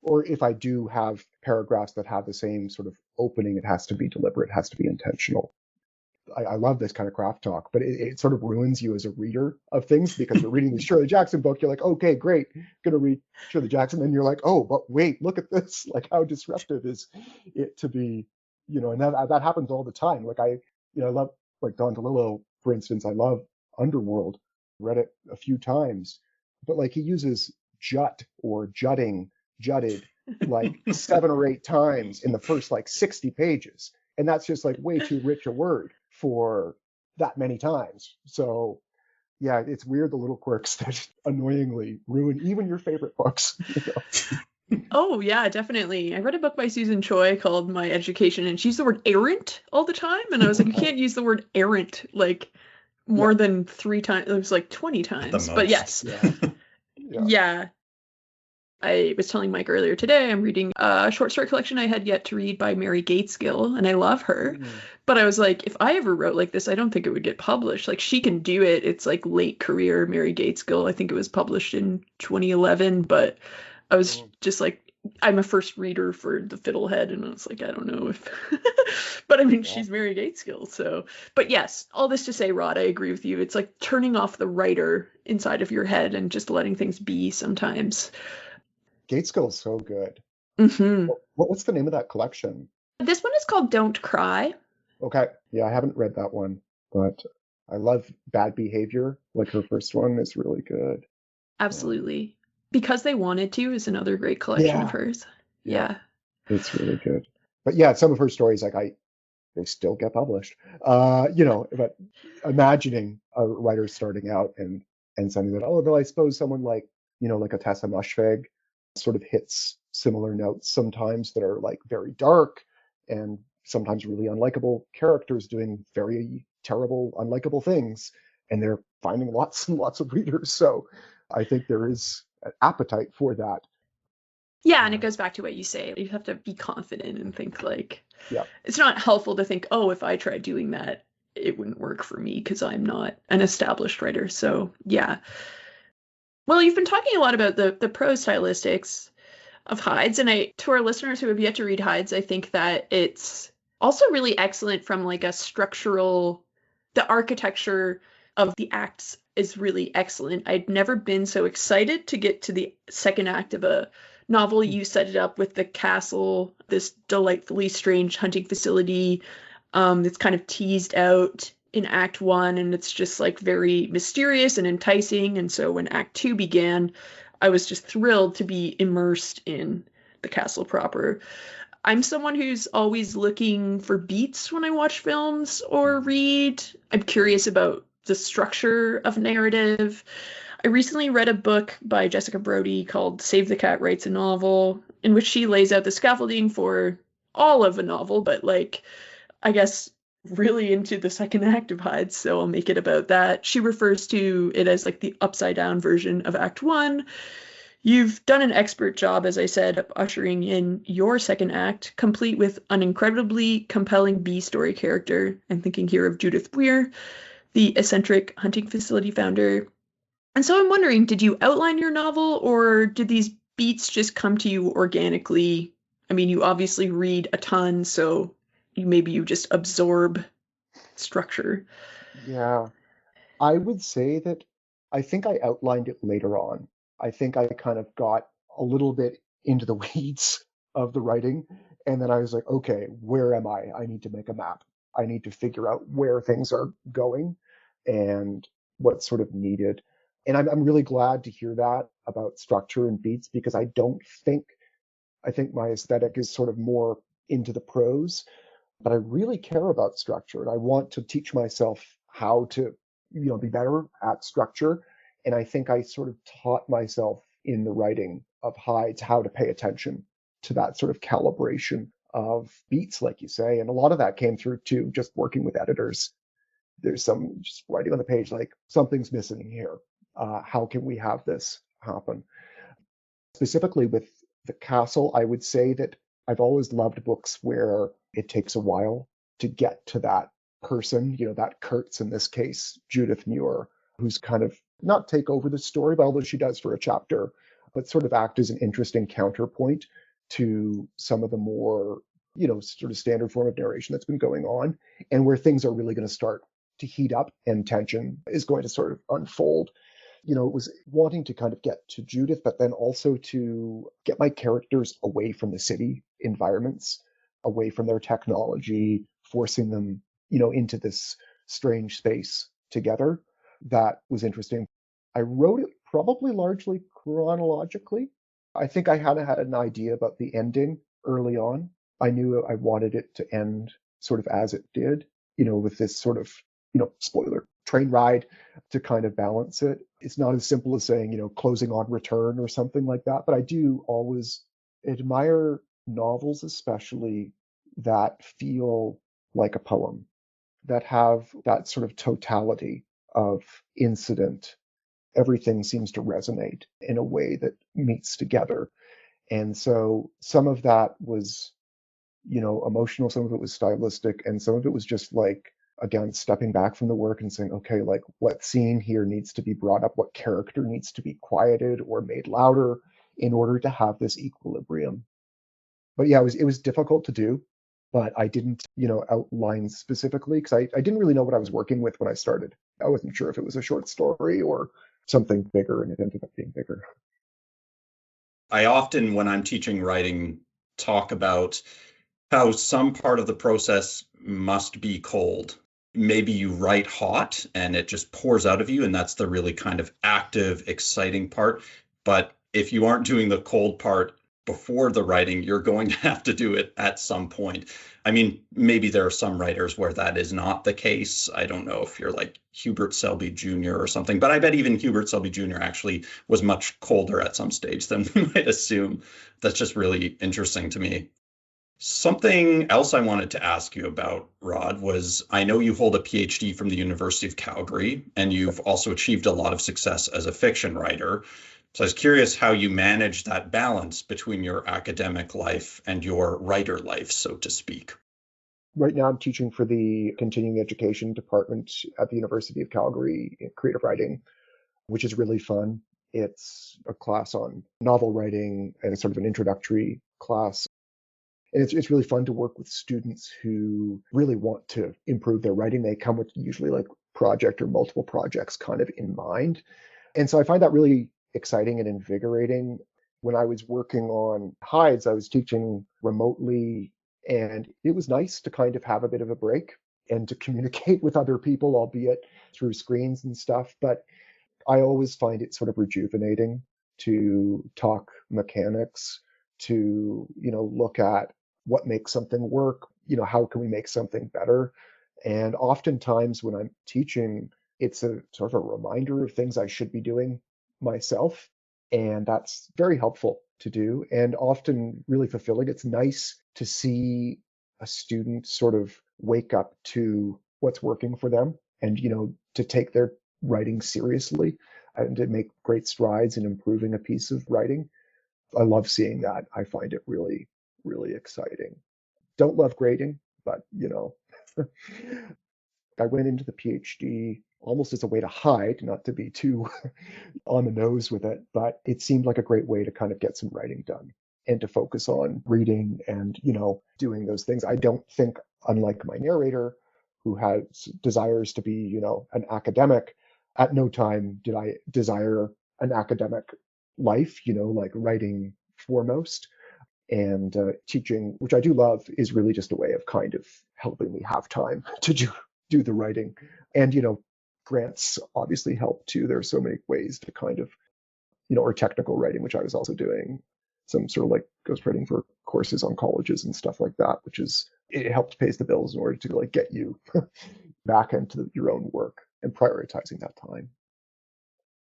Speaker 3: Or if I do have paragraphs that have the same sort of opening, it has to be deliberate, it has to be intentional. I love this kind of craft talk, but it sort of ruins you as a reader of things, because you're reading the Shirley Jackson book. You're like, okay, great, going to read Shirley Jackson. And you're like, oh, but wait, look at this. How disruptive is it to be, and that happens all the time. I love Don DeLillo, for instance. I love Underworld, read it a few times, but he uses jut or jutting, jutted, 7 or 8 times in the first 60 pages. And that's just way too rich a word for that many times. So yeah, it's weird, the little quirks that annoyingly ruin even your favorite books.
Speaker 2: Oh yeah, definitely. I read a book by Susan Choi called My Education, and she used the word errant all the time. And I was like, you can't use the word errant more than 3 times. It was 20 times. But yes. Yeah. I was telling Mike earlier today, I'm reading a short story collection I had yet to read by Mary Gaitskill, and I love her. But I was like, if I ever wrote like this, I don't think it would get published. She can do it. It's late career Mary Gaitskill. I think it was published in 2011, but I was just I'm a first reader for The Fiddlehead, and I was like, I don't know if... But I mean, she's Mary Gaitskill, so... But yes, all this to say, Rod, I agree with you. It's turning off the writer inside of your head and just letting things be sometimes.
Speaker 3: Gaitskill is so good.
Speaker 2: Mm-hmm.
Speaker 3: What's the name of that collection?
Speaker 2: This one is called Don't Cry.
Speaker 3: Okay. Yeah, I haven't read that one, but I love Bad Behavior. Her first one is really good.
Speaker 2: Absolutely. Because They Wanted To is another great collection of hers. Yeah.
Speaker 3: It's really good. But yeah, some of her stories, they still get published. But imagining a writer starting out and saying that, although I suppose someone like a Tessa Mushfeg, sort of hits similar notes sometimes that are like very dark and sometimes really unlikable characters doing very terrible, unlikable things. And they're finding lots and lots of readers. So I think there is an appetite for that.
Speaker 2: Yeah, and it goes back to what you say. You have to be confident and think like,
Speaker 3: Yeah.
Speaker 2: It's not helpful to think, oh, if I tried doing that, it wouldn't work for me because I'm not an established writer. So yeah. Well, you've been talking a lot about the prose stylistics of Hydes, and to our listeners who have yet to read Hydes, I think that it's also really excellent from like a structural, the architecture of the acts is really excellent. I'd never been so excited to get to the second act of a novel. You set it up with the castle, this delightfully strange hunting facility that's kind of teased out in Act 1, and it's just like very mysterious and enticing. And so when Act 2 began, I was just thrilled to be immersed in the castle proper. I'm someone who's always looking for beats when I watch films or read. I'm curious about the structure of narrative. I recently read a book by Jessica Brody called Save the Cat Writes a Novel, in which she lays out the scaffolding for all of a novel, but like, I guess really into the second act of Hyde, so I'll make it about that. She refers to it as like the upside down version of Act 1. You've done an expert job, as I said, of ushering in your second act, complete with an incredibly compelling B-story character. I'm thinking here of Judith Weir, the eccentric hunting facility founder. And so I'm wondering, did you outline your novel, or did these beats just come to you organically? I mean, you obviously read a ton, so maybe you just absorb structure.
Speaker 3: Yeah. I would say that I think I outlined it later on. I think I kind of got a little bit into the weeds of the writing. And then I was like, okay, where am I? I need to make a map. I need to figure out where things are going and what's sort of needed. And I'm really glad to hear that about structure and beats, because I think my aesthetic is sort of more into the prose, but I really care about structure, and I want to teach myself how to, be better at structure. And I think I sort of taught myself in the writing of Hydes how to pay attention to that sort of calibration of beats, like you say. And a lot of that came through too, just working with editors. There's some just writing on the page, like, something's missing here. How can we have this happen? Specifically with the castle, I would say that I've always loved books where it takes a while to get to that person, that Kurtz, in this case, Judith Muir, who's kind of not take over the story, but although she does for a chapter, but sort of act as an interesting counterpoint to some of the more, sort of standard form of narration that's been going on, and where things are really going to start to heat up and tension is going to sort of unfold. It was wanting to kind of get to Judith, but then also to get my characters away from the city environments, away from their technology, forcing them, into this strange space together. That was interesting. I wrote it probably largely chronologically. I think I had an idea about the ending early on. I knew I wanted it to end sort of as it did, with this sort of, spoiler, train ride to kind of balance it. It's not as simple as saying, closing on return or something like that. But I do always admire novels, especially that feel like a poem, that have that sort of totality of incident. Everything seems to resonate in a way that meets together. And so some of that was, emotional, some of it was stylistic, and some of it was just like, again, stepping back from the work and saying, okay, like, what scene here needs to be brought up? What character needs to be quieted or made louder in order to have this equilibrium? But yeah, it was difficult to do, but I didn't, outline specifically, because I didn't really know what I was working with when I started. I wasn't sure if it was a short story or something bigger, and it ended up being bigger.
Speaker 1: I often, when I'm teaching writing, talk about how some part of the process must be cold. Maybe you write hot and it just pours out of you, and that's the really kind of active, exciting part. But if you aren't doing the cold part, before the writing, you're going to have to do it at some point. I mean, maybe there are some writers where that is not the case. I don't know if you're like Hubert Selby Jr. or something, but I bet even Hubert Selby Jr. actually was much colder at some stage than we might assume. That's just really interesting to me. Something else I wanted to ask you about, Rod, was I know you hold a PhD from the University of Calgary, and you've also achieved a lot of success as a fiction writer. So I was curious how you manage that balance between your academic life and your writer life, so to speak.
Speaker 3: Right now, I'm teaching for the continuing education department at the University of Calgary in creative writing, which is really fun. It's a class on novel writing and it's sort of an introductory class. And it's really fun to work with students who really want to improve their writing. They come with usually like project or multiple projects kind of in mind. And so I find that really exciting and invigorating. When I was working on Hides, I was teaching remotely, and it was nice to kind of have a bit of a break and to communicate with other people, albeit through screens and stuff. But I always find it sort of rejuvenating to talk mechanics, to, look at what makes something work, how can we make something better? And oftentimes when I'm teaching, it's a sort of a reminder of things I should be doing myself. And that's very helpful to do and often really fulfilling. It's nice to see a student sort of wake up to what's working for them and, to take their writing seriously and to make great strides in improving a piece of writing. I love seeing that. I find it really, really exciting. Don't love grading, but I went into the PhD almost as a way to hide, not to be too on the nose with it, but it seemed like a great way to kind of get some writing done and to focus on reading and, doing those things. I don't think, unlike my narrator, who has desires to be, an academic, at no time did I desire an academic life, like writing foremost. And teaching, which I do love, is really just a way of kind of helping me have time to do the writing. And, grants obviously help too. There are so many ways to kind of, or technical writing, which I was also doing some sort of like ghostwriting for courses on colleges and stuff like that, which is, it helps pays the bills in order to like get you back into your own work and prioritizing that time.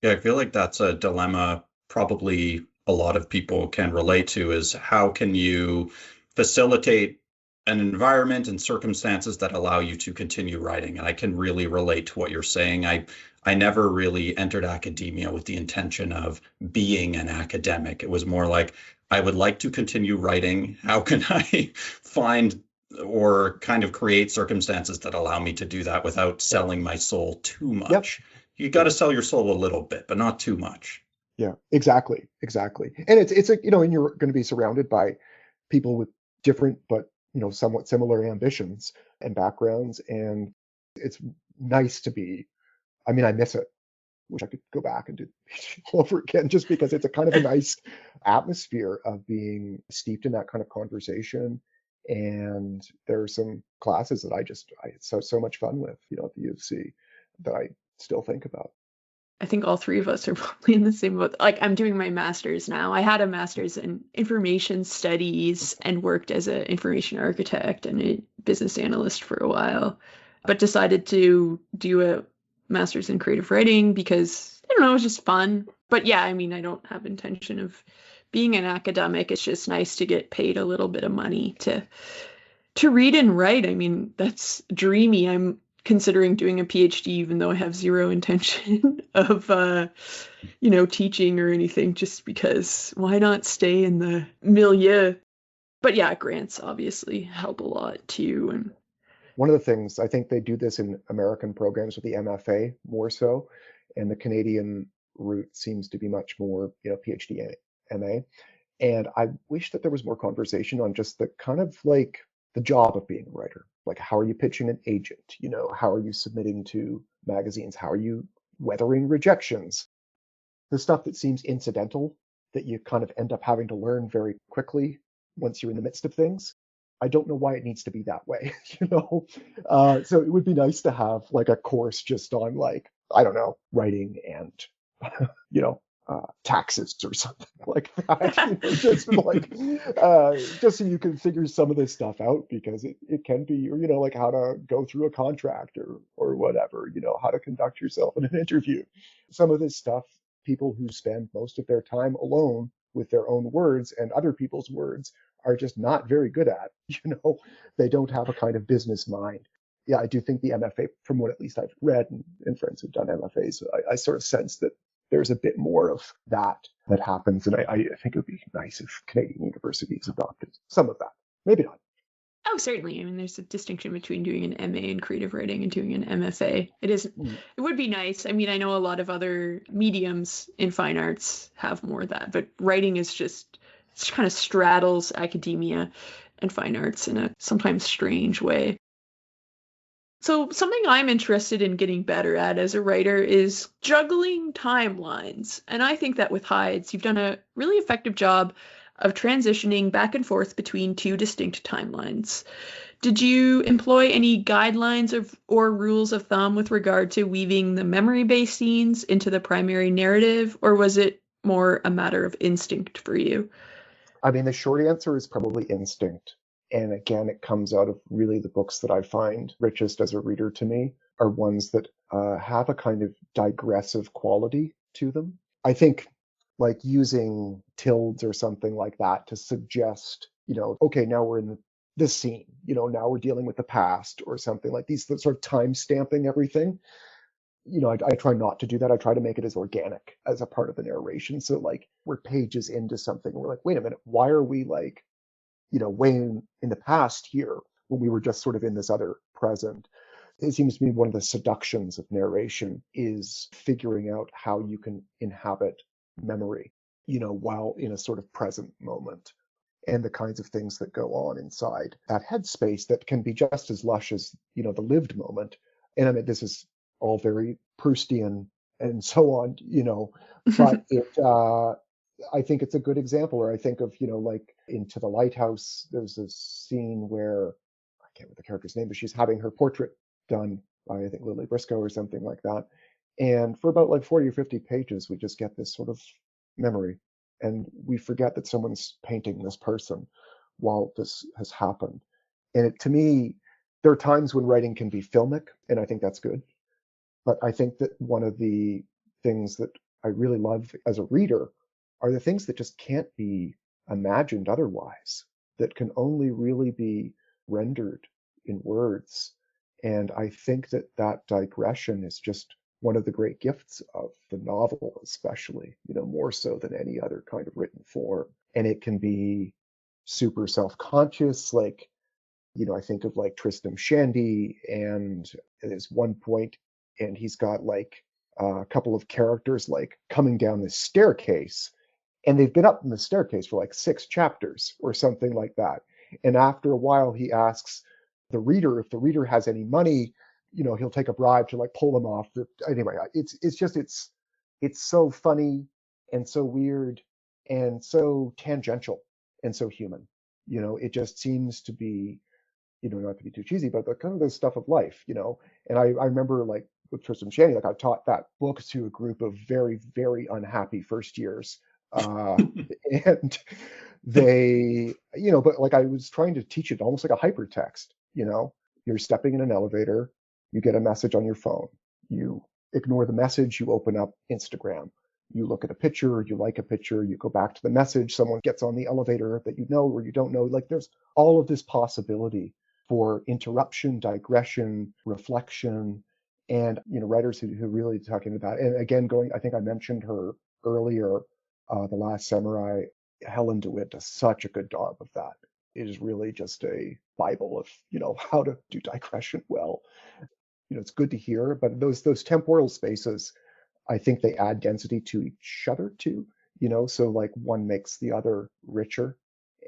Speaker 1: Yeah, I feel like that's a dilemma probably a lot of people can relate to, is how can you facilitate an environment and circumstances that allow you to continue writing? And I can really relate to what you're saying. I never really entered academia with the intention of being an academic. It was more like, I would like to continue writing. How can I find or kind of create circumstances that allow me to do that without selling my soul too much? Yep. You got to sell your soul a little bit, but not too much.
Speaker 3: Yeah, exactly. And it's and you're going to be surrounded by people with different but somewhat similar ambitions and backgrounds, and it's nice to be. I mean, I miss it. Wish I could go back and do it all over again, just because it's a kind of a nice atmosphere of being steeped in that kind of conversation. And there are some classes that I had so much fun with, at the U of C, that I still think about.
Speaker 2: I think all three of us are probably in the same boat. Like, I'm doing my master's now. I had a master's in information studies and worked as an information architect and a business analyst for a while, but decided to do a master's in creative writing because, I don't know, it was just fun. But yeah, I mean, I don't have intention of being an academic. It's just nice to get paid a little bit of money to read and write. I mean, that's dreamy. I'm considering doing a PhD, even though I have zero intention of, teaching or anything, just because why not stay in the milieu? But yeah, grants obviously help a lot too. And
Speaker 3: one of the things, I think they do this in American programs with the MFA more so, and the Canadian route seems to be much more, PhD, MA. And I wish that there was more conversation on just the kind of like the job of being a writer. Like, how are you pitching an agent? How are you submitting to magazines? How are you weathering rejections? The stuff that seems incidental that you kind of end up having to learn very quickly once you're in the midst of things. I don't know why it needs to be that way, So it would be nice to have like a course just on like, I don't know, writing and, taxes or something like that. Just so you can figure some of this stuff out, because it can be, or like how to go through a contract or whatever, how to conduct yourself in an interview. Some of this stuff, people who spend most of their time alone with their own words and other people's words are just not very good at. They don't have a kind of business mind. Yeah, I do think the MFA, from what at least I've read and friends who've done MFAs, I sort of sense that there's a bit more of that happens. And I think it would be nice if Canadian universities adopted some of that. Maybe not.
Speaker 2: Oh, certainly. I mean, there's a distinction between doing an MA in creative writing and doing an MFA. It would be nice. I mean, I know a lot of other mediums in fine arts have more of that, but writing is just kind of straddles academia and fine arts in a sometimes strange way. So something I'm interested in getting better at as a writer is juggling timelines. And I think that with Hides, you've done a really effective job of transitioning back and forth between two distinct timelines. Did you employ any guidelines or rules of thumb with regard to weaving the memory-based scenes into the primary narrative, or was it more a matter of instinct for you?
Speaker 3: I mean, the short answer is probably instinct. And again, it comes out of really the books that I find richest as a reader to me are ones that have a kind of digressive quality to them. I think like using tildes or something like that to suggest, okay, now we're in this scene, now we're dealing with the past or something like these, sort of time stamping everything. I try not to do that. I try to make it as organic as a part of the narration. So like we're pages into something and we're like, wait a minute, why are we like, way in the past here when we were just sort of in this other present? It seems to me one of the seductions of narration is figuring out how you can inhabit memory, while in a sort of present moment, and the kinds of things that go on inside that headspace that can be just as lush as, the lived moment. And I mean, this is all very Proustian and so on, but I think it's a good example. Or I think of, like Into the Lighthouse, there's a scene where, I can't remember the character's name, but she's having her portrait done by, I think, Lily Briscoe or something like that. And for about like 40 or 50 pages, we just get this sort of memory. And we forget that someone's painting this person while this has happened. And to me, there are times when writing can be filmic, and I think that's good. But I think that one of the things that I really love as a reader are the things that just can't be imagined otherwise, that can only really be rendered in words. And I think that digression is just one of the great gifts of the novel, especially, more so than any other kind of written form. And it can be super self-conscious, like, I think of like Tristram Shandy, and there's one point, and he's got like a couple of characters like coming down this staircase, and they've been up in the staircase for like 6 chapters or something like that. And after a while, he asks the reader if the reader has any money, he'll take a bribe to like pull them off. Anyway, it's so funny and so weird and so tangential and so human. It just seems to be, not to be too cheesy, but the kind of the stuff of life, And I remember like with Tristram Shandy, like I taught that book to a group of very, very unhappy first years. And they, but like I was trying to teach it almost like a hypertext, you're stepping in an elevator, you get a message on your phone, you ignore the message, you open up Instagram, you look at a picture, you like a picture, you go back to the message, someone gets on the elevator that you know or you don't know. Like there's all of this possibility for interruption, digression, reflection, and, writers who really talking about, and again, I think I mentioned her earlier, The Last Samurai, Helen DeWitt does such a good job of that. It is really just a Bible of, how to do digression well. It's good to hear, but those temporal spaces, I think they add density to each other too, so like one makes the other richer,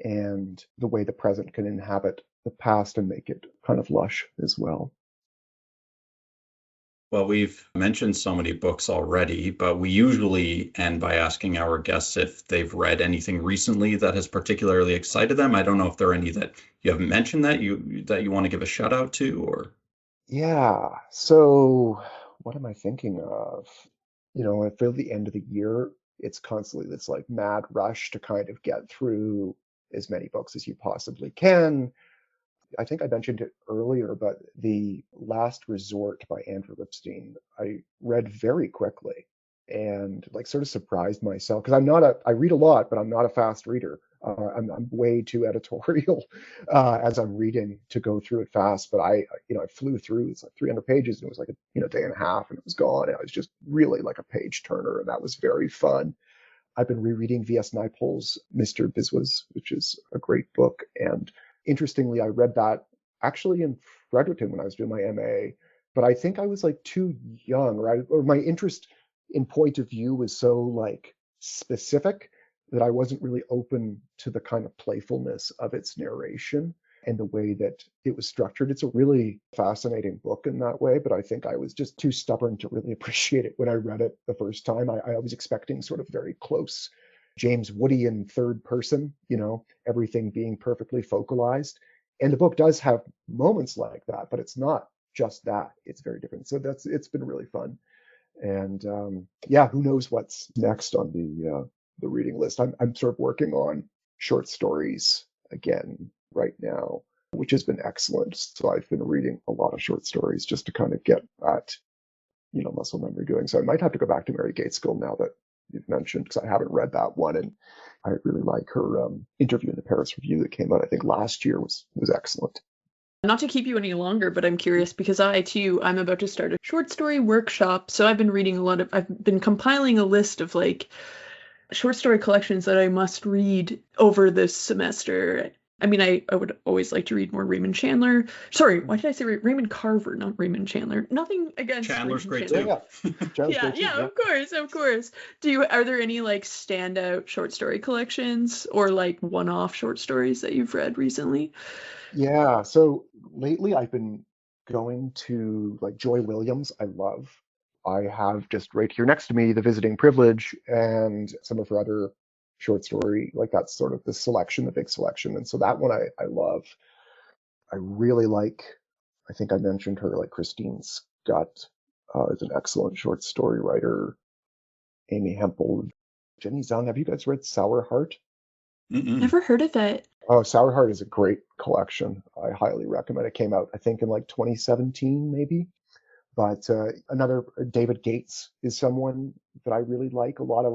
Speaker 3: and the way the present can inhabit the past and make it kind of lush as well.
Speaker 1: Well, we've mentioned so many books already, but we usually end by asking our guests if they've read anything recently that has particularly excited them. I don't know if there are any that you haven't mentioned that you want to give a shout out to, or.
Speaker 3: Yeah. So what am I thinking of? I feel the end of the year it's constantly this like mad rush to kind of get through as many books as you possibly can. I think I mentioned it earlier, but The Last Resort by Andrew Lipstein, I read very quickly and like sort of surprised myself because I read a lot, but I'm not a fast reader. I'm way too editorial as I'm reading to go through it fast. But I flew through. It's like 300 pages, and it was like a day and a half, and it was gone. And it was just really like a page turner, and that was very fun. I've been rereading V.S. Naipaul's Mr. Biswas, which is a great book. And interestingly, I read that actually in Fredericton when I was doing my MA, but I think I was like too young, right? Or my interest in point of view was so like specific that I wasn't really open to the kind of playfulness of its narration and the way that it was structured. It's a really fascinating book in that way, but I think I was just too stubborn to really appreciate it when I read it the first time. I was expecting sort of very close James Woodian third person, everything being perfectly focalized. And the book does have moments like that, but it's not just that. It's very different. So it's been really fun. And who knows what's next on the reading list. I'm sort of working on short stories again right now, which has been excellent. So I've been reading a lot of short stories just to kind of get that, muscle memory going. So I might have to go back to Mary Gaitskill now that you've mentioned, because I haven't read that one. And I really like her interview in the Paris Review that came out, I think last year was excellent.
Speaker 2: Not to keep you any longer, but I'm curious because I'm about to start a short story workshop. So I've been compiling a list of like short story collections that I must read over this semester. I mean, I would always like to read more Raymond Chandler. Sorry, why did I say Raymond Carver, not Raymond Chandler? Nothing against
Speaker 1: Chandler's
Speaker 2: Raymond
Speaker 1: great
Speaker 2: Chandler.
Speaker 1: too.
Speaker 2: Yeah, of course. Are there any like standout short story collections or like one-off short stories that you've read recently?
Speaker 3: Yeah, so lately I've been going to like Joy Williams, I love. I have just right here next to me The Visiting Privilege and some of her other short story, like that's sort of the big selection. And so that one I love. I really like, I think I mentioned her, like Christine Scott is an excellent short story writer. Amy Hempel, Jenny Zhang. Have you guys read Sour Heart?
Speaker 2: Never heard of it.
Speaker 3: Oh, Sour Heart is a great collection. I highly recommend it. Came out, I think, in like 2017, maybe. But another, David Gates is someone that I really like a lot.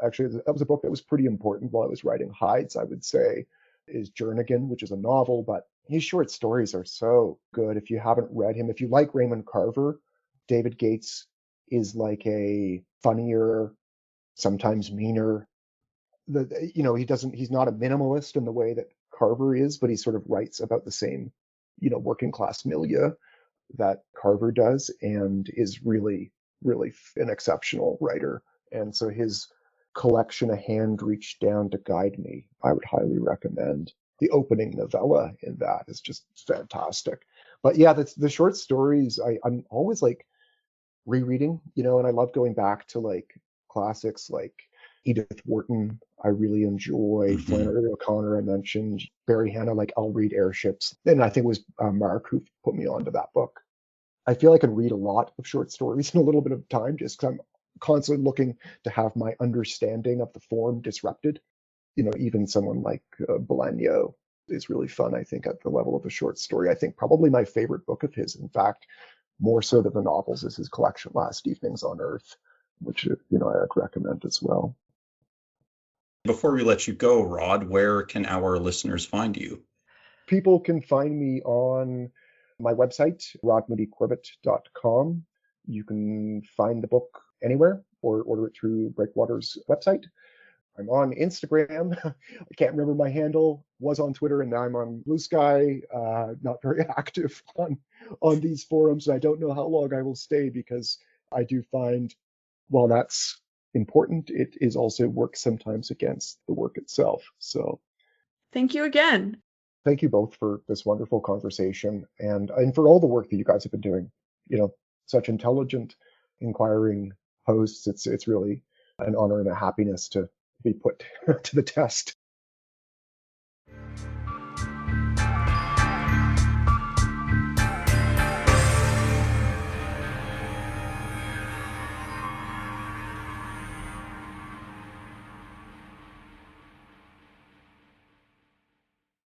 Speaker 3: Actually, that was a book that was pretty important while I was writing Hides, I would say, is Jernigan, which is a novel, but his short stories are so good. If you haven't read him, if you like Raymond Carver, David Gates is like a funnier, sometimes meaner. He's not a minimalist in the way that Carver is, but he sort of writes about the same, working class milieu that Carver does, and is really, really an exceptional writer. And so his collection, A Hand Reached Down to Guide Me, I would highly recommend. The opening novella in that is just fantastic. But yeah, the short stories, I'm always like rereading, and I love going back to like classics like Edith Wharton. I really enjoy Flannery O'Connor. I mentioned Barry Hannah, like I'll read Airships. And I think it was Mark who put me onto that book. I feel I can read a lot of short stories in a little bit of time just because I'm constantly looking to have my understanding of the form disrupted. Even someone like Bolaño is really fun, I think, at the level of a short story. I think probably my favorite book of his, in fact, more so than the novels, is his collection Last Evenings on Earth, which, I'd recommend as well.
Speaker 1: Before we let you go, Rod, where can our listeners find you?
Speaker 3: People can find me on my website, rodmoody-corbett.com. You can find the book anywhere or order it through Breakwater's website. I'm on Instagram. I can't remember my handle. Was on Twitter, and now I'm on Blue Sky. Not very active on these forums. I don't know how long I will stay because I do find, while that's important, it is also work sometimes against the work itself. So
Speaker 2: thank you again.
Speaker 3: Thank you both for this wonderful conversation and for all the work that you guys have been doing. Such intelligent, inquiring hosts. It's really an honor and a happiness to be put to the test.